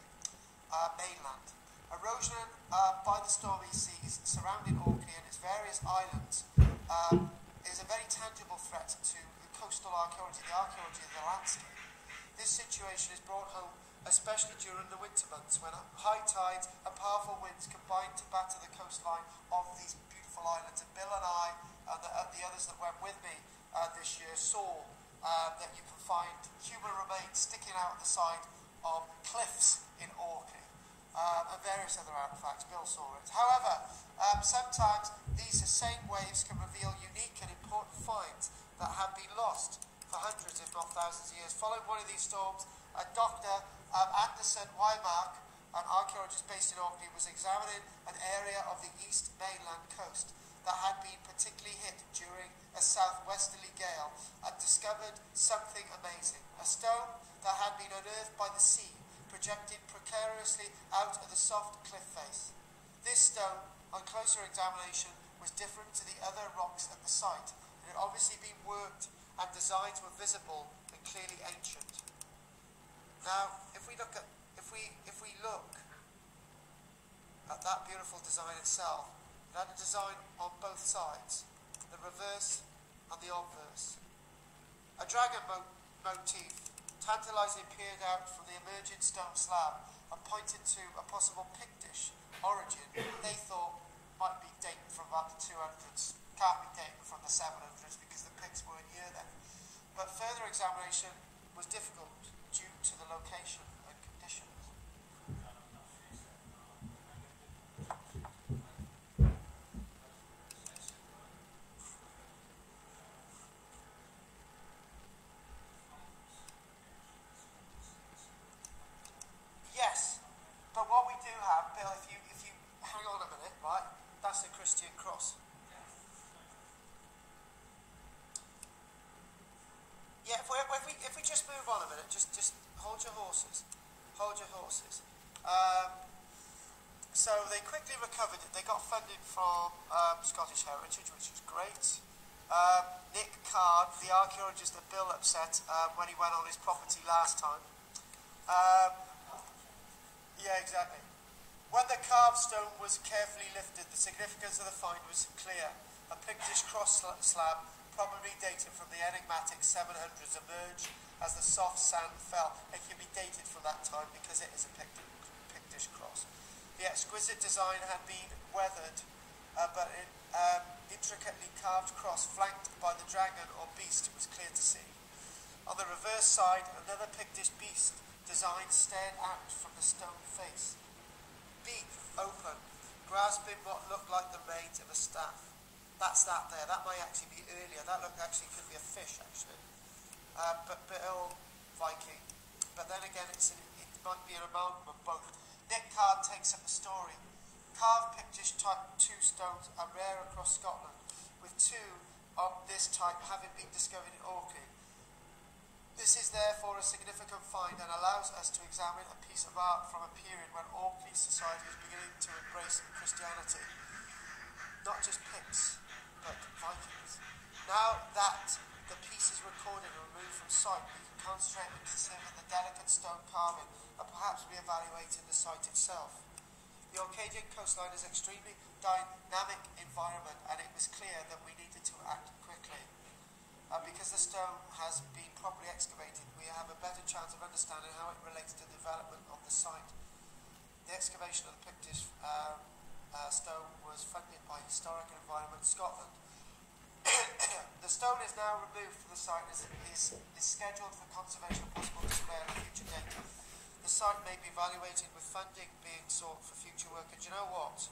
mainland. Erosion by the stormy seas surrounding Orkney and its various islands is a very tangible threat to the coastal archaeology, the archaeology of the landscape. This situation is brought home especially during the winter months when high tides and powerful winds combine to batter the coastline of these beautiful islands. And Bill and I and the others that went with me this year saw that you can find human remains sticking out the side of cliffs in Orkney and various other artefacts. Bill saw it. However, sometimes these same waves can reveal unique and important finds that have been lost for hundreds, if not thousands of years. Following one of these storms, Dr. Anderson Wymark, an archaeologist based in Orkney, was examining an area of the east mainland coast that had been particularly hit during a southwesterly gale and discovered something amazing. A stone that had been unearthed by the sea, projected precariously out of the soft cliff face. This stone, on closer examination, was different to the other rocks at the site. It had obviously been worked and designs were visible and clearly ancient. Now, if we look at that beautiful design itself, it had a design on both sides, the reverse and the obverse. A dragon motif tantalising peered out from the emerging stone slab and pointed to a possible Pictish origin they thought might be dating from about the 200s. Can't be dating from the 700s because the Picts weren't here then. But further examination was difficult due to the location and conditions. Yes, but what we do have, Bill, if you hang on a minute, right, that's the Christian cross. Yeah, if we just move on a minute, just hold your horses. Hold your horses. So they quickly recovered it. They got funding from Scottish Heritage, which was great. Nick Card, the archaeologist that Bill upset when he went on his property last time. Yeah, exactly. When the carved stone was carefully lifted, the significance of the find was clear. A Pictish cross slab probably dated from the enigmatic 700s emerged as the soft sand fell. It can be dated from that time because it is a Pictish cross. The exquisite design had been weathered, but an intricately carved cross flanked by the dragon or beast was clear to see. On the reverse side, another Pictish beast design stared out from the stone face. Beak open, grasping what looked like the reins of a staff. That's that there. That might actually be earlier. That actually could be a fish, actually. But Bill Viking. But then again, it might be an amalgam of both. Nick Card takes up the story. Carved Pictish type 2 stones are rare across Scotland, with 2 of this type having been discovered in Orkney. This is therefore a significant find and allows us to examine a piece of art from a period when Orkney society is beginning to embrace Christianity. Not just Picts, but Vikings. Now that the piece is recorded and removed from sight, we can concentrate on considering the delicate stone carving and perhaps re-evaluating the site itself. The Orcadian coastline is an extremely dynamic environment, and it was clear that we needed to act quickly. Because the stone has been properly excavated, we have a better chance of understanding how it relates to the development of the site. The excavation of the Pictish stone was funded by Historic Environment Scotland. The stone is now removed from the site and is scheduled for conservation and possible display at a future date. The site may be evaluated with funding being sought for future work. And do you know what?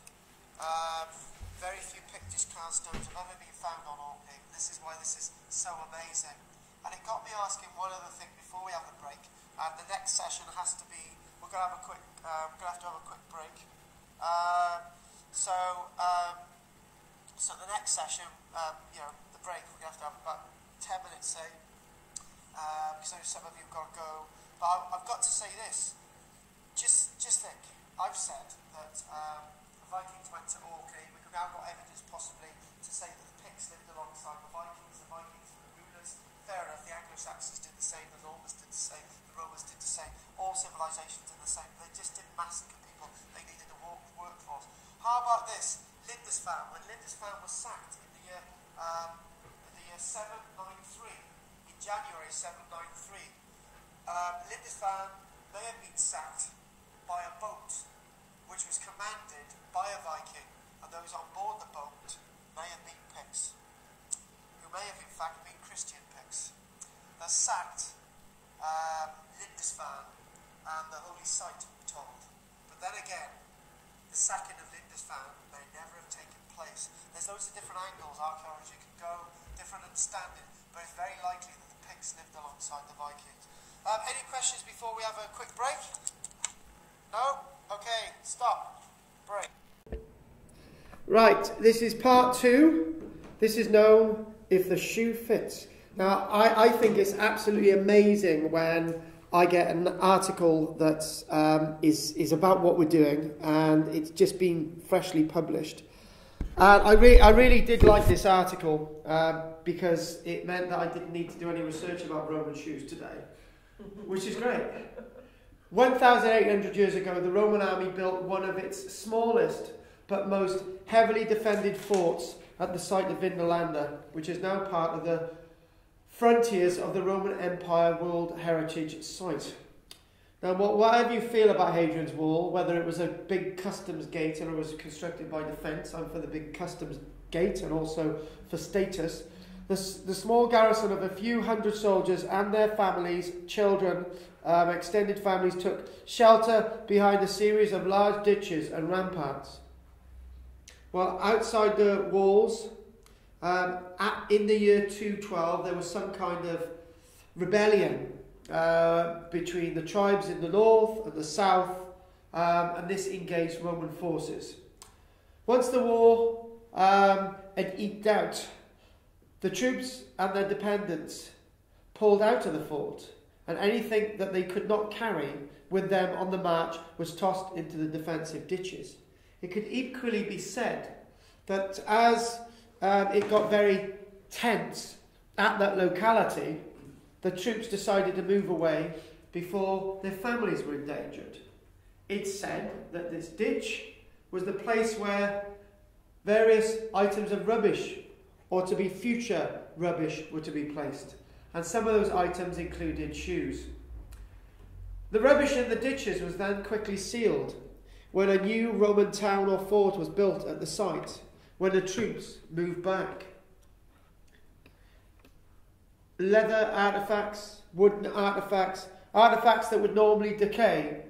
Very few Pictish stones have ever been found on Orkney. This is why this is so amazing. And it got me asking one other thing before we have the break. The next session has to be. We're going to have a quick. We're going to have to have a quick break. So the next session, the break, we're going to have about 10 minutes, say, because I know some of you have got to go. But I've got to say this. Just think. I've said that the Vikings went to Orkney. We've now got evidence possibly to say that the Picts lived alongside the Vikings were the rulers. Fair enough, the Anglo-Saxons did the same, the Normans did the same, the Romans did the same. All civilizations did the same. They just didn't massacre people. They needed a workforce. How about this? Lindisfarne. When Lindisfarne was sacked in the year 793, in January 793, Lindisfarne may have been sacked by a boat which was commanded by a Viking, and those on board the boat may have been Picts, who may have in fact been Christian Picts. They sacked Lindisfarne and the holy site, we're told. But then again, the sacking of Lindisfarne may never have taken place. There's loads of different angles archaeology can go, different understanding, but it's very likely that the Picts lived alongside the Vikings. Any questions before we have a quick break? No? Okay, stop. Break. Right, this is part 2. This is known If the Shoe Fits. Now, I think it's absolutely amazing when I get an article that is about what we're doing, and it's just been freshly published. And I really did like this article because it meant that I didn't need to do any research about Roman shoes today, which is great. 1,800 years ago, the Roman army built one of its smallest but most heavily defended forts at the site of Vindolanda, which is now part of the frontiers of the Roman Empire World Heritage Site. Now, whatever you feel about Hadrian's Wall, whether it was a big customs gate or it was constructed by defence, I'm for the big customs gate and also for status. The small garrison of a few hundred soldiers and their families, children, extended families took shelter behind a series of large ditches and ramparts. Well, outside the walls, in the year 212, there was some kind of rebellion between the tribes in the north and the south, and this engaged Roman forces. Once the war had eked out, the troops and their dependents pulled out of the fort, and anything that they could not carry with them on the march was tossed into the defensive ditches. It could equally be said that as it got very tense at that locality, the troops decided to move away before their families were endangered. It's said that this ditch was the place where various items of rubbish or to be future rubbish were to be placed, and some of those items included shoes. The rubbish in the ditches was then quickly sealed when a new Roman town or fort was built at the site, when the troops moved back. Leather artefacts, wooden artefacts, artefacts that would normally decay,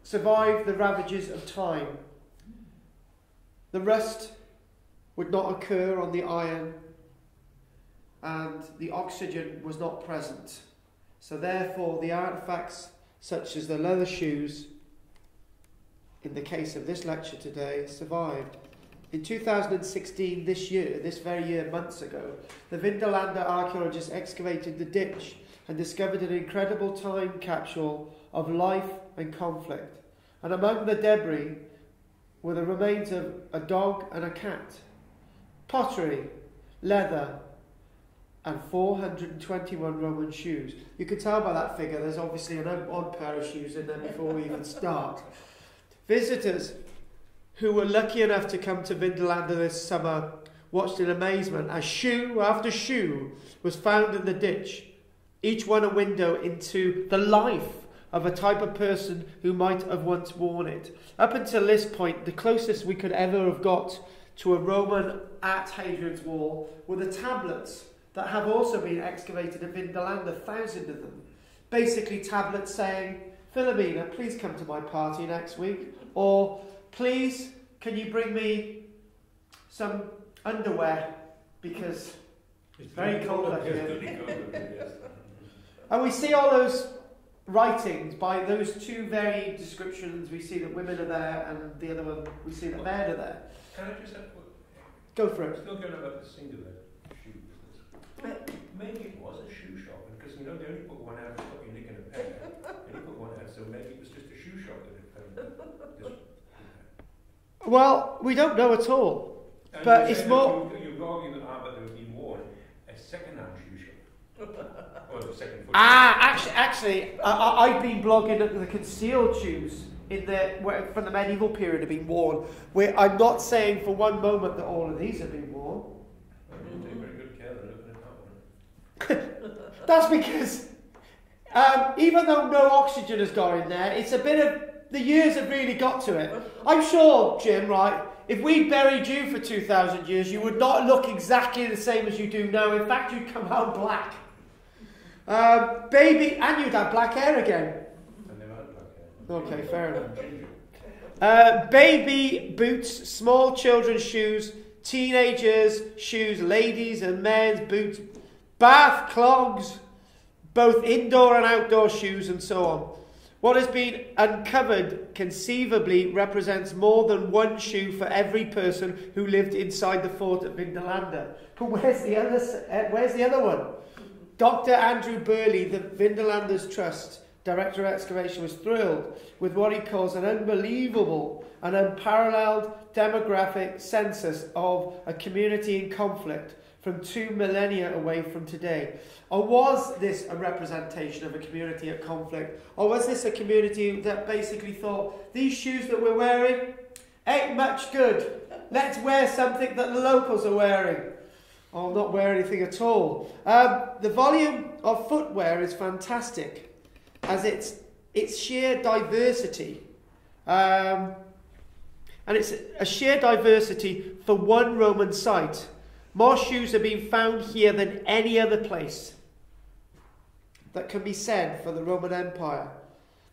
survived the ravages of time. The rust would not occur on the iron, and the oxygen was not present. So therefore the artefacts such as the leather shoes, in the case of this lecture today, survived. In 2016, this very year, months ago, the Vindolanda archaeologists excavated the ditch and discovered an incredible time capsule of life and conflict. And among the debris were the remains of a dog and a cat, pottery, leather, and 421 Roman shoes. You can tell by that figure there's obviously an odd pair of shoes in there before we even start. Visitors who were lucky enough to come to Vindolanda this summer watched in amazement as shoe after shoe was found in the ditch, each one a window into the life of a type of person who might have once worn it. Up until this point, the closest we could ever have got to a Roman at Hadrian's Wall were the tablets that have also been excavated at Vindolanda, thousands of them. Basically tablets saying, "Philomena, please come to my party next week," or "Please, can you bring me some underwear because it's very cold up here." And we see all those writings by those two very descriptions. We see that women are there, and the other one we see that men are there. Can I just have Go for it. Still going about the singular shoe business. Maybe it was a shoe shop, because they only put one out to stop you nicking a pair. They only put one out, so maybe it was just a shoe shop that had found this. Well, we don't know at all. And but it's more. You're arguing that but they would be worn a second-hand shoe shop. Or the second foot. Actually, I've been blogging that the concealed shoes from the medieval period have been worn. Where I'm not saying for one moment that all of these have been worn. I didn't take very good care of looking at that one. That's because even though no oxygen has gone in there, it's a bit of the years have really got to it. I'm sure, Jim, right? If we buried you for 2,000 years, you would not look exactly the same as you do now. In fact, you'd come out black. And you'd have black hair again. I never had black hair. Okay, fair enough. Baby boots, small children's shoes, teenagers' shoes, ladies' and men's boots, bath clogs, both indoor and outdoor shoes, and so on. What has been uncovered conceivably represents more than one shoe for every person who lived inside the fort at Vindolanda. But where's the other one? Dr. Andrew Burley, the Vindolanda's Trust Director of Excavation, was thrilled with what he calls an unbelievable and unparalleled demographic census of a community in conflict from 2 millennia away from today. Or was this a representation of a community at conflict? Or was this a community that basically thought, these shoes that we're wearing ain't much good. Let's wear something that the locals are wearing. Or not wear anything at all. The volume of footwear is fantastic, as it's sheer diversity. And it's a sheer diversity for one Roman site. More shoes are being found here than any other place that can be said for the Roman Empire.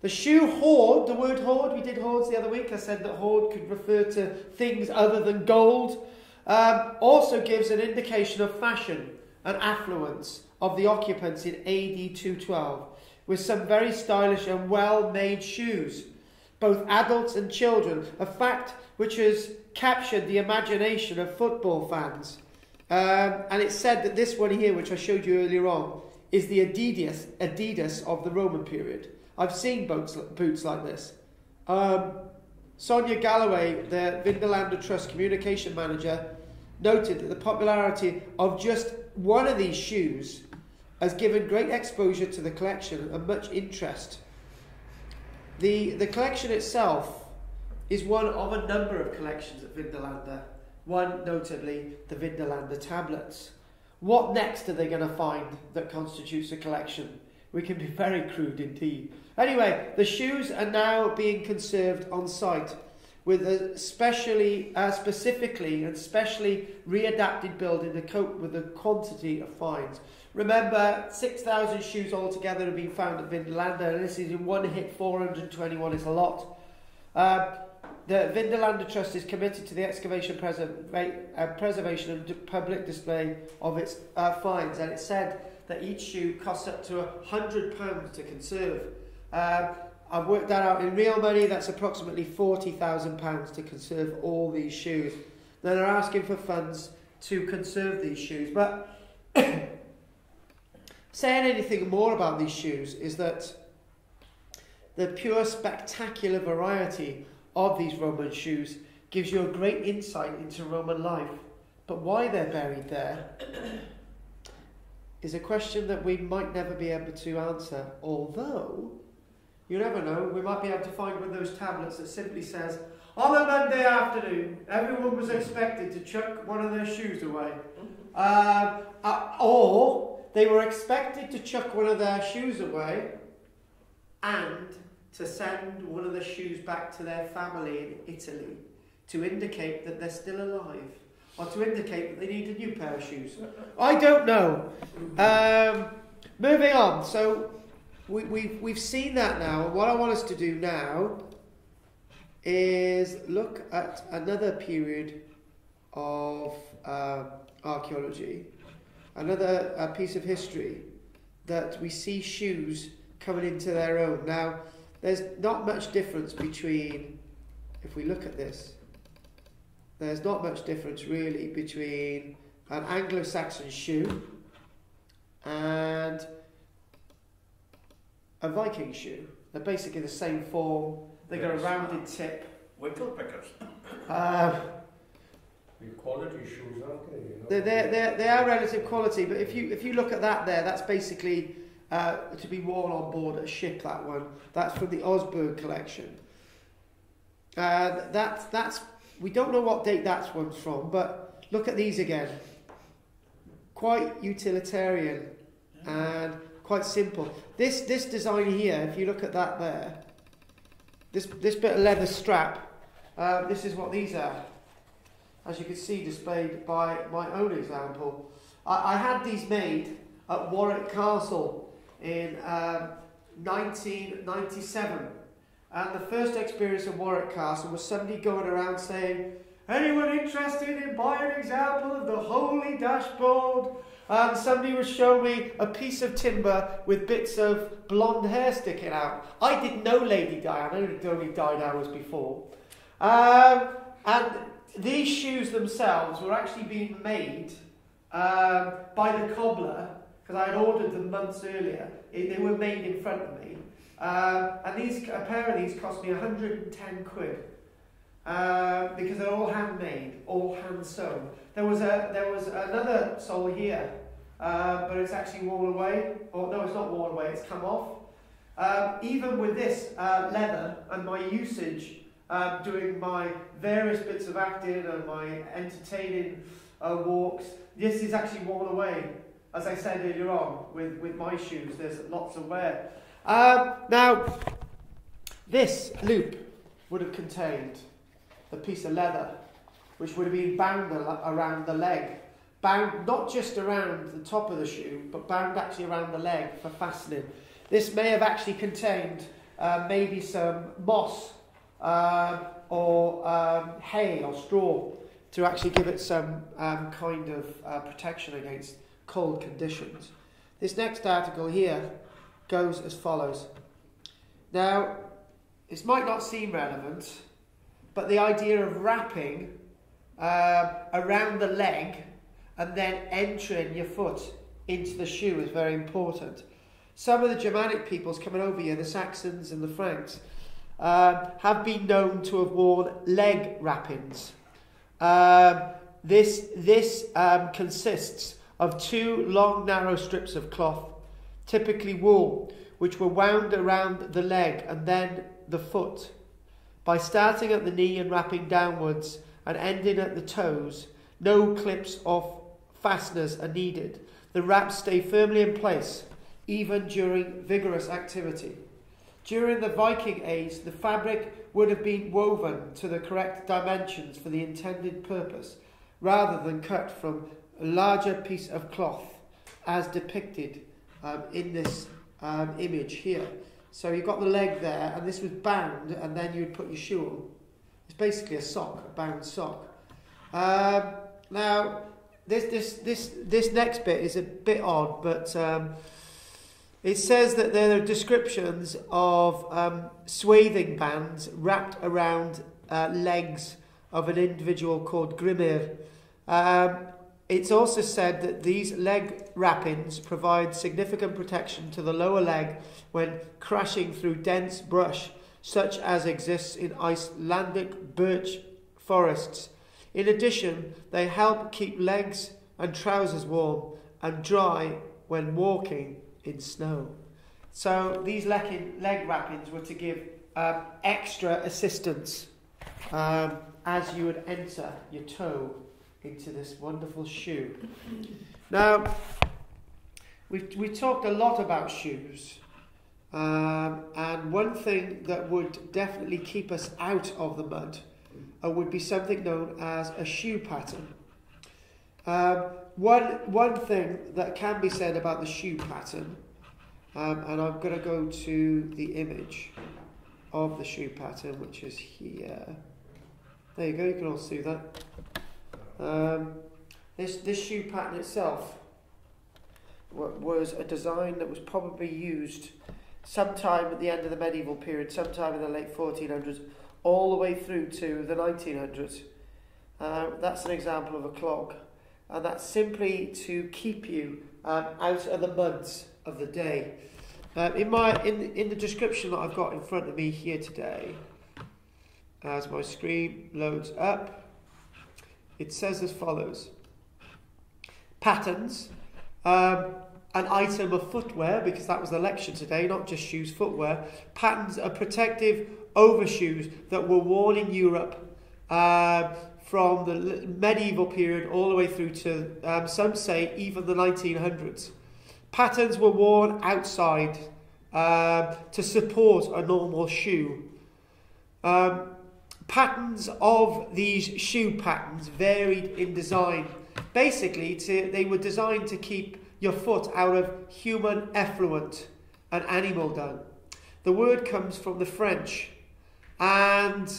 The shoe hoard, the word hoard, we did hoards the other week. I said that hoard could refer to things other than gold. Also gives an indication of fashion and affluence of the occupants in AD 212, with some very stylish and well-made shoes, both adults and children, a fact which has captured the imagination of football fans. And it's said that this one here, which I showed you earlier on, is the Adidas of the Roman period. I've seen boots like this. Sonia Galloway, the Vindolanda Trust communication manager, noted that the popularity of just one of these shoes has given great exposure to the collection and much interest. The collection itself is one of a number of collections at Vindolanda. one notably the Vindolanda tablets. What next are they going to find that constitutes a collection? We can be very crude indeed. Anyway, the shoes are now being conserved on site with a specifically and specially readapted building to cope with the quantity of finds. Remember, 6,000 shoes altogether have been found at Vindolanda, and this is in one hit. 421 is a lot. The Vindolanda Trust is committed to the excavation, preservation and public display of its finds, and it said that each shoe costs up to £100 to conserve. I've worked that out in real money. That's approximately £40,000 to conserve all these shoes. Now they're asking for funds to conserve these shoes, but saying anything more about these shoes is that the pure spectacular variety of these Roman shoes gives you a great insight into Roman life. But why they're buried there is a question that we might never be able to answer, although, you never know, we might be able to find one of those tablets that simply says, on a Monday afternoon, everyone was expected to chuck one of their shoes away. Or they were expected to chuck one of their shoes away and to send one of the shoes back to their family in Italy to indicate that they're still alive, or to indicate that they need a new pair of shoes. I don't know. Moving on. So we've seen that now. What I want us to do now is look at another period of archaeology, another piece of history that we see shoes coming into their own. Now, there's not much difference between, if we look at this, there's not much difference really between an Anglo-Saxon shoe and a Viking shoe. They're basically the same form. They've got a rounded tip. Whittle pickers. Quality shoes, aren't they? They are relative quality, but if you look at that there, that's basically to be worn on board a ship. That one, that's from the Osberg collection. That's we don't know what date that one's from, but look at these again. Quite utilitarian and quite simple. This design here, if you look at that there, this bit of leather strap, this is what these are. As you can see, displayed by my own example. I had these made at Warwick Castle in 1997. And the first experience of Warwick Castle was somebody going around saying, anyone interested in buying an example of the holy dashboard? And somebody was showing me a piece of timber with bits of blonde hair sticking out. I didn't know Lady Diana, who only died hours before. And these shoes themselves were actually being made by the cobbler, because I had ordered them months earlier. They were made in front of me. And a pair of these cost me 110 quid. Because they're all handmade, all hand sewn. There was another sole here, but it's actually worn away. Or no, it's not worn away, it's come off. Even with this leather and my usage, doing my various bits of acting and my entertaining walks, this is actually worn away. As I said earlier on, with my shoes, there's lots of wear. Now, this loop would have contained a piece of leather, which would have been bound around the leg. Bound not just around the top of the shoe, but bound actually around the leg for fastening. This may have actually contained maybe some moss or hay or straw to actually give it some kind of protection against cold conditions. This next article here goes as follows. Now, this might not seem relevant, but the idea of wrapping around the leg and then entering your foot into the shoe is very important. Some of the Germanic peoples coming over here, the Saxons and the Franks, have been known to have worn leg wrappings. This consists of two long narrow strips of cloth, typically wool, which were wound around the leg and then the foot. By starting at the knee and wrapping downwards and ending at the toes. No clips or fasteners are needed. The wraps stay firmly in place, even during vigorous activity. During the Viking Age, the fabric would have been woven to the correct dimensions for the intended purpose, rather than cut from a larger piece of cloth, as depicted in this image here. So you've got the leg there, and this was bound, and then you'd put your shoe on. It's basically a sock, a bound sock. Now, this next bit is a bit odd, but it says that there are descriptions of swathing bands wrapped around legs of an individual called Grimir. It's also said that these leg wrappings provide significant protection to the lower leg when crashing through dense brush, such as exists in Icelandic birch forests. In addition, they help keep legs and trousers warm and dry when walking in snow. So these leg wrappings were to give extra assistance as you would enter your toe into this wonderful shoe. Now, we talked a lot about shoes, and one thing that would definitely keep us out of the mud would be something known as a shoe pattern. One thing that can be said about the shoe pattern, and I'm going to go to the image of the shoe pattern, which is here. There you go, you can all see that. This shoe pattern itself was a design that was probably used sometime at the end of the medieval period, sometime in the late 1400s, all the way through to the 1900s. That's an example of a clog, and that's simply to keep you out of the muds of the day. In the description that I've got in front of me here today, as my screen loads up, it says as follows: patterns, an item of footwear, because that was the lecture today, not just shoes, footwear. Patterns are protective overshoes that were worn in Europe from the medieval period all the way through to, some say, even the 1900s. Patterns were worn outside to support a normal shoe. Patterns of these shoe patterns varied in design. Basically, they were designed to keep your foot out of human effluent and animal dung. The word comes from the French, and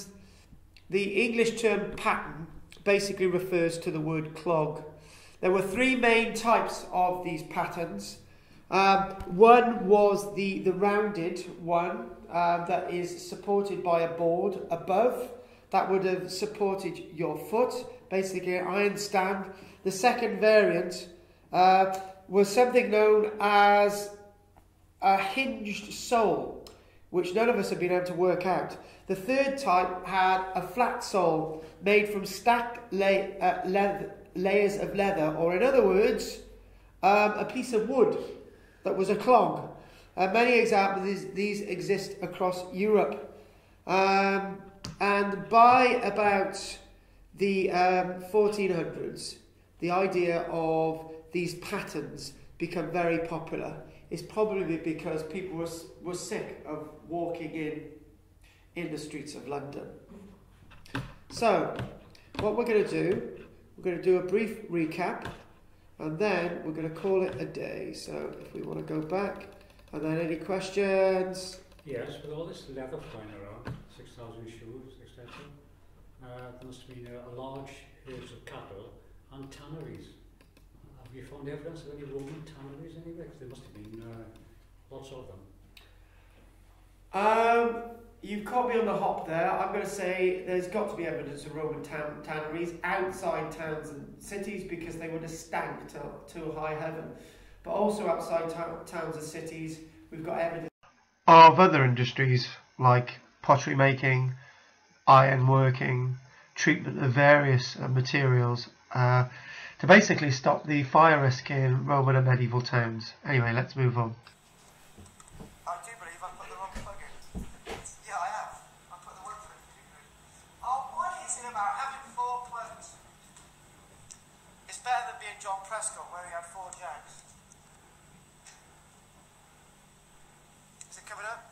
the English term pattern basically refers to the word clog. There were three main types of these patterns. One was the rounded one that is supported by a board above. That would have supported your foot, basically an iron stand. The second variant was something known as a hinged sole, which none of us have been able to work out. The third type had a flat sole made from stacked layers of leather, or in other words, a piece of wood that was a clog. Many examples of these exist across Europe. And by about the 1400s, the idea of these patterns become very popular. It's probably because people were sick of walking in the streets of London. So, what we're going to do a brief recap, and then we're going to call it a day. So, if we want to go back, and then any questions? Yes, with all this leather flying around, 6,000 shoes, etc., there must have been a large herds of cattle and tanneries. Have you found evidence of any Roman tanneries anywhere? Because there must have been lots of them. You've caught me on the hop there. I'm going to say there's got to be evidence of Roman tanneries outside towns and cities, because they would have stank to high heaven. But also outside towns and cities, we've got evidence of other industries like pottery making, iron working, treatment of various materials to basically stop the fire risk in Roman and medieval towns. Anyway, let's move on. I do believe I put the wrong plug in. Yeah, I have. I put the word for it. Oh, what is it about having 4 Is it coming up?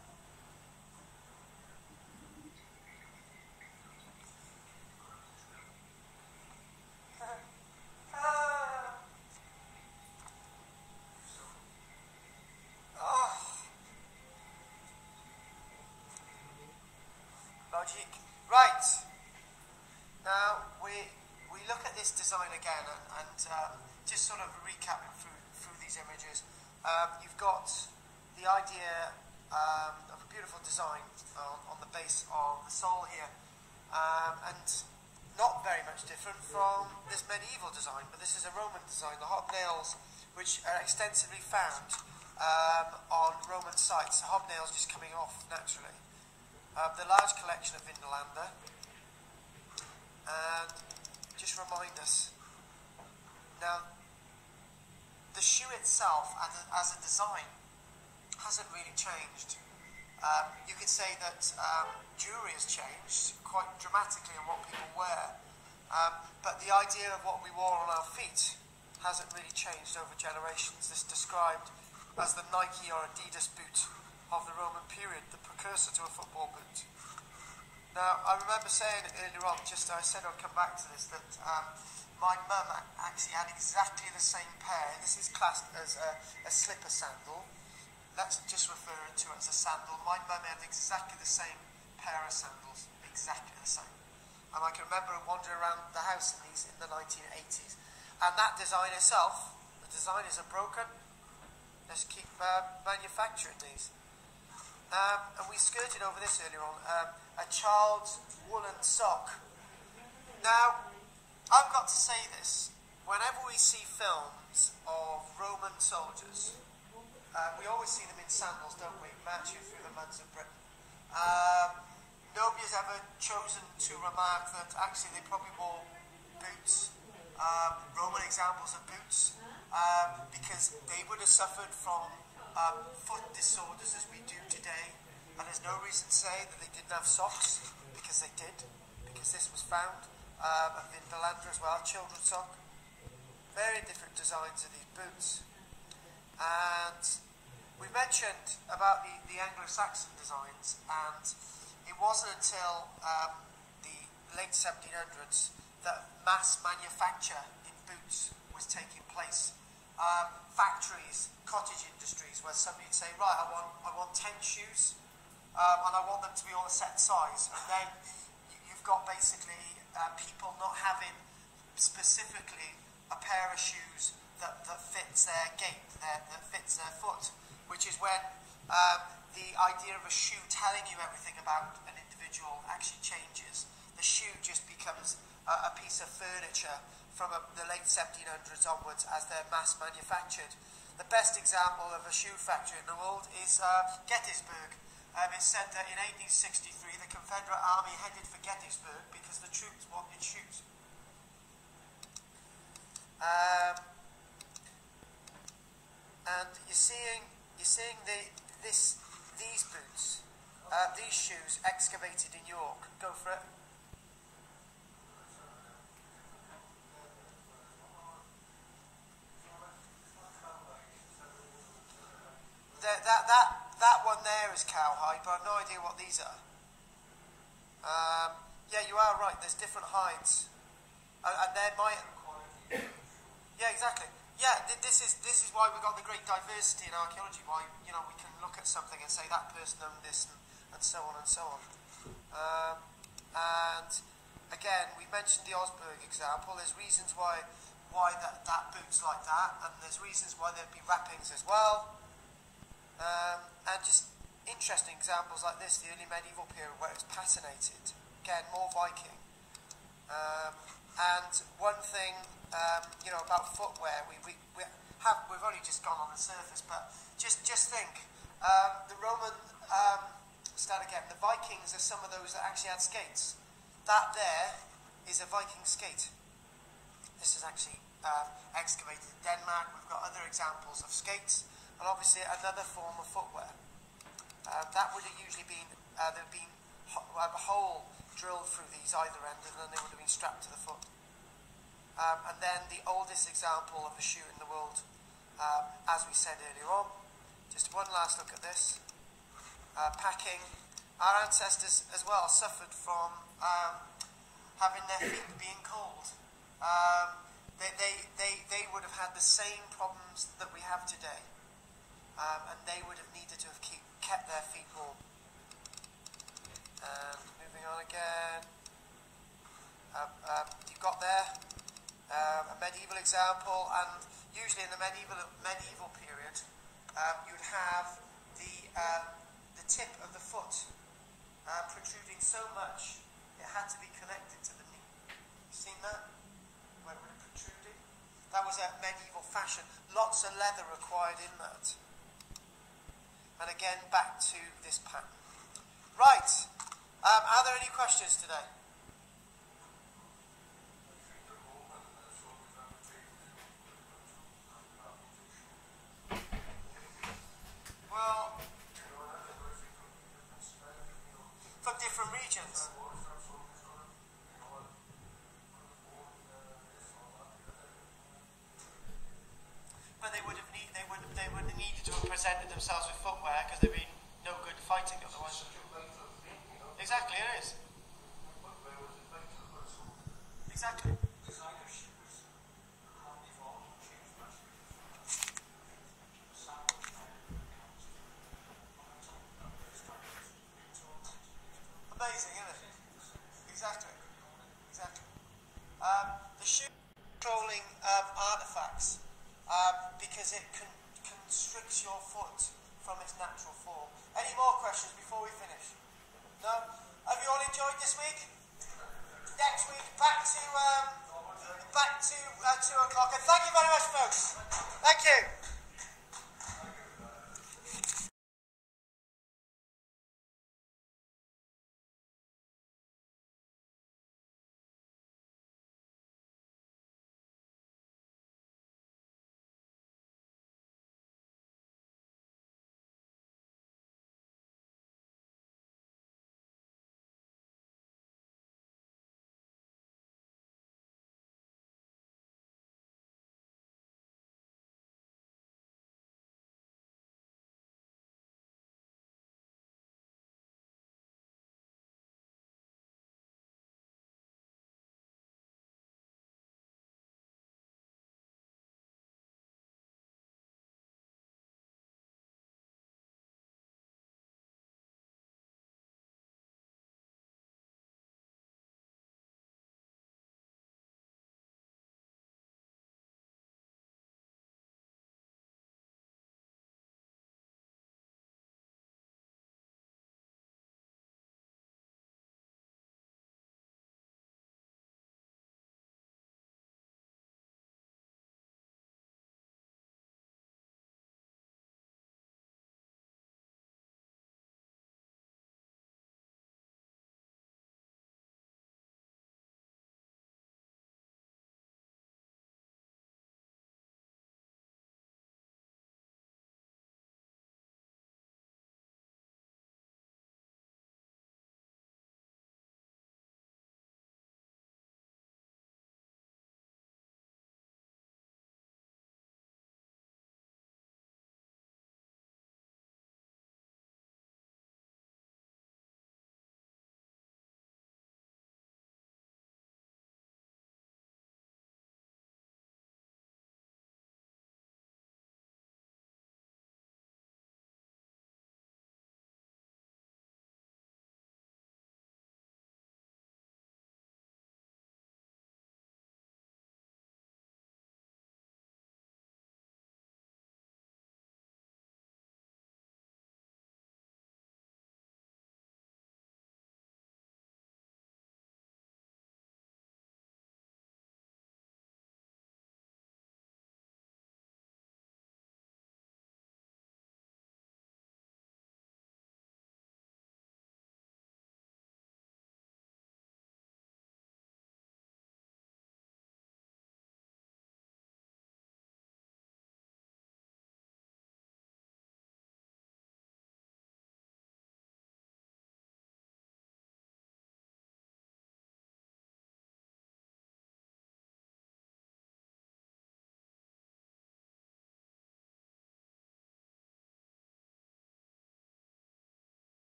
Logic. Right. Now we look at this design again and just sort of recapping through these images. You've got the idea of a beautiful design on the base of the sole here, and not very much different from this medieval design, but this is a Roman design. The hobnails, which are extensively found on Roman sites, the hobnails just coming off naturally. The large collection of Vindolanda, and just remind us, now the shoe itself as a design hasn't really changed. You could say that jewellery has changed quite dramatically in what people wear, but the idea of what we wore on our feet hasn't really changed over generations. This is described as the Nike or Adidas boot of the Roman period, the precursor to a football boot. Now, I remember saying earlier on, I said I'd come back to this, that my mum actually had exactly the same pair. This is classed as a slipper sandal. Let's just refer to it as a sandal. My mum had exactly the same pair of sandals, exactly the same. And I can remember wandering around the house in the 1980s. And that design itself, the designers are broken. Let's keep manufacturing these. And we skirted over this earlier on, a child's woolen sock. Now, I've got to say this, whenever we see films of Roman soldiers, we always see them in sandals, don't we, marching through the muds of Britain. Nobody has ever chosen to remark that actually they probably wore boots, Roman examples of boots, because they would have suffered from foot disorders as we do today, and there's no reason to say that they didn't have socks, because they did, because this was found, and Vindolanda as well, children's sock. Very different designs of these boots. And we mentioned about the Anglo-Saxon designs, and it wasn't until the late 1700s that mass manufacture in boots was taking place. Factories, cottage industries, where somebody would say, right, I want 10 shoes, and I want them to be all a set size. And then you've got basically people not having specifically a pair of shoes that fits their gait, that fits their foot, which is when the idea of a shoe telling you everything about an individual actually changes. The shoe just becomes a piece of furniture from the late 1700s onwards as they're mass manufactured. The best example of a shoe factory in the world is Gettysburg. It's said that in 1863 the Confederate Army headed for Gettysburg because the troops wanted shoes. And you're seeing these boots, these shoes excavated in York. Go for it. That one there is cowhide, but I've no idea what these are. Yeah, you are right. There's different hides, and there might. Yeah, exactly. Yeah, this is why we've got the great diversity in archaeology. Why we can look at something and say that person owned this, and so on and so on. And again, we mentioned the Osberg example. There's reasons why that boot's like that, and there's reasons why there'd be wrappings as well. And just interesting examples like this, the early medieval period where it was patinated. Again, more Viking. And one thing, about footwear, we've only just gone on the surface, but just think, the Roman, start again, the Vikings are some of those that actually had skates. That there is a Viking skate. This is actually excavated in Denmark. We've got other examples of skates, and obviously another form of footwear. That would have usually been, there'd been a hole drilled through these either end, and then they would have been strapped to the foot. And then the oldest example of a shoe in the world as we said earlier on. Just one last look at this. Packing. Our ancestors as well suffered from having their feet being cold. They would have had the same problems that we have today. And they would have needed to have kept their feet warm. Moving on again. You've got there a medieval example, and usually in the medieval period, you'd have the tip of the foot protruding so much it had to be connected to the knee. You seen that? Where it would have protruded? That was a medieval fashion. Lots of leather required in that. And again, back to this pattern. Right. Are there any questions today? Well, from different regions. But they would have needed to have presented themselves with footwear because they'd be no good fighting otherwise. Exactly, it is. Exactly. Amazing, isn't it? Exactly. Exactly. The shoe controlling artifacts because it constricts your foot from its natural form. Any more questions before we finish? No? Have you all enjoyed this week? Next week, back to 2 o'clock. And thank you very much, folks. Thank you.